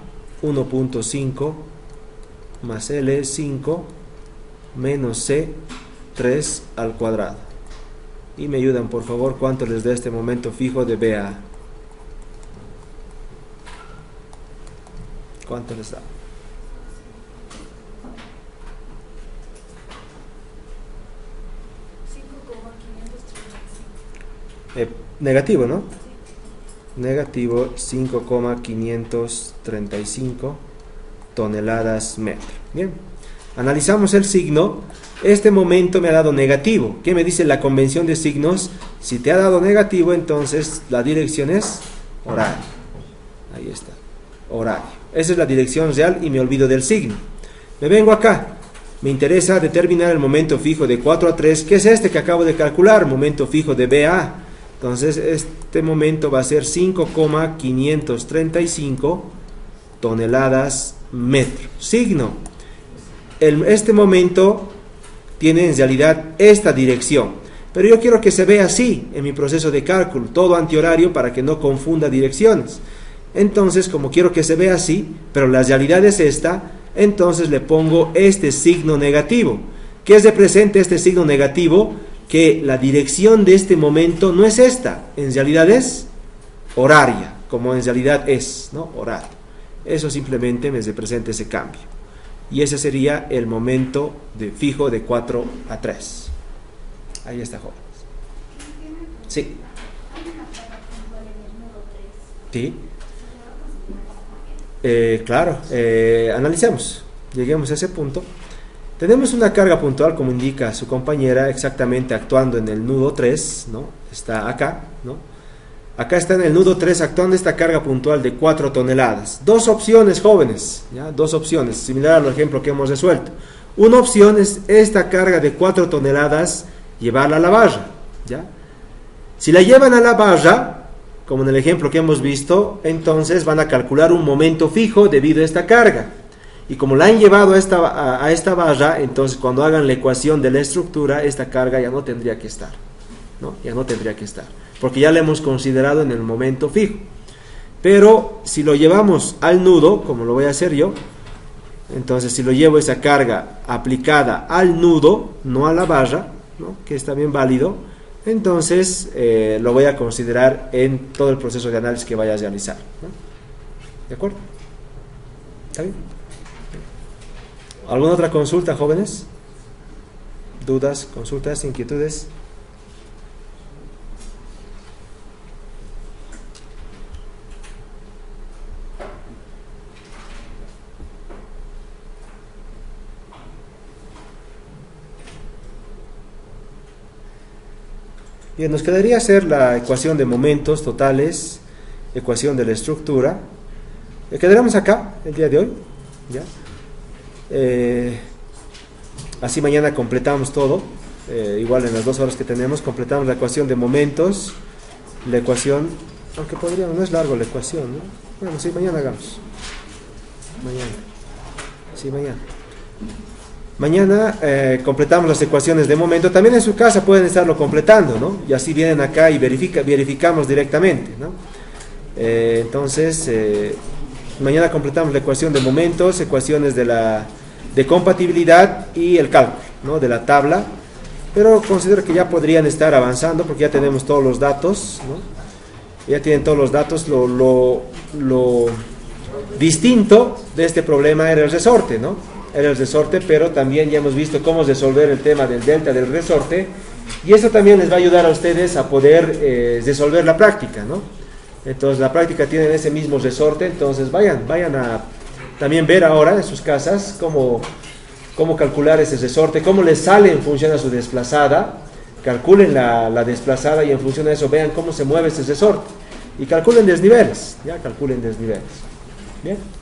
1.5 más L 5 menos C 3 al cuadrado. Y me ayudan por favor cuánto les da este momento fijo de BA. ¿Cuánto les da? Negativo, ¿no? Negativo 5,535 toneladas metro. Bien, analizamos el signo. Este momento me ha dado negativo. ¿Qué me dice la convención de signos? Si te ha dado negativo, entonces la dirección es horario. Ahí está, horario. Esa es la dirección real y me olvido del signo. Me vengo acá. Me interesa determinar el momento fijo de 4 a 3, que es este que acabo de calcular, momento fijo de BA. Entonces este momento va a ser 5,535 toneladas metro. Signo. Este momento tiene en realidad esta dirección, pero yo quiero que se vea así en mi proceso de cálculo, todo antihorario para que no confunda direcciones. Entonces, como quiero que se vea así, pero la realidad es esta, entonces le pongo este signo negativo. ¿Qué representa este signo negativo? Que la dirección de este momento no es esta, en realidad es horaria, como en realidad es, ¿no? Horario. Eso simplemente me representa ese cambio. Y ese sería el momento de fijo de 4 a 3. Ahí está, jóvenes. Sí. Sí. Claro, analicemos, lleguemos a ese punto. Tenemos una carga puntual, como indica su compañera, exactamente actuando en el nudo 3, ¿no? Está acá, ¿no? Acá está en el nudo 3 actuando esta carga puntual de 4 toneladas. Dos opciones, jóvenes, ¿ya? Dos opciones, similar al ejemplo que hemos resuelto. Una opción es esta carga de 4 toneladas, llevarla a la barra, ¿ya? Si la llevan a la barra, como en el ejemplo que hemos visto, entonces van a calcular un momento fijo debido a esta carga. Y como la han llevado a esta barra, entonces cuando hagan la ecuación de la estructura, esta carga ya no tendría que estar, ¿no? Ya no tendría que estar, porque ya la hemos considerado en el momento fijo. Pero si lo llevamos al nudo, como lo voy a hacer yo, entonces si lo llevo esa carga aplicada al nudo, no a la barra, ¿no? Que es también válido, entonces lo voy a considerar en todo el proceso de análisis que vaya a realizar, ¿no? ¿De acuerdo? ¿Está bien? ¿Alguna otra consulta, jóvenes? ¿Dudas, consultas, inquietudes? Bien, nos quedaría hacer la ecuación de momentos totales, ecuación de la estructura. Quedaremos acá el día de hoy, ¿ya? Así mañana completamos todo, igual en las 2 horas que tenemos, completamos la ecuación de momentos, la ecuación, aunque podríamos, no es largo la ecuación, ¿no? Bueno, sí, mañana hagamos. Mañana. Sí, mañana. Mañana completamos las ecuaciones de momento. También en su casa pueden estarlo completando, ¿no? Y así vienen acá y verificamos directamente, ¿no? Entonces, mañana completamos la ecuación de momentos, ecuaciones de compatibilidad y el cálculo, ¿no? De la tabla. Pero considero que ya podrían estar avanzando porque ya tenemos todos los datos, ¿no? Ya tienen todos los datos. Lo distinto de este problema era el resorte, ¿no? Era el resorte, pero también ya hemos visto cómo resolver el tema del delta del resorte, y eso también les va a ayudar a ustedes a poder resolver la práctica, ¿no? Entonces la práctica tiene ese mismo resorte, entonces vayan a también ver ahora en sus casas cómo calcular ese resorte, cómo les sale en función a su desplazada. Calculen la desplazada y en función de eso vean cómo se mueve ese resorte y calculen desniveles, ya calculen desniveles. Bien.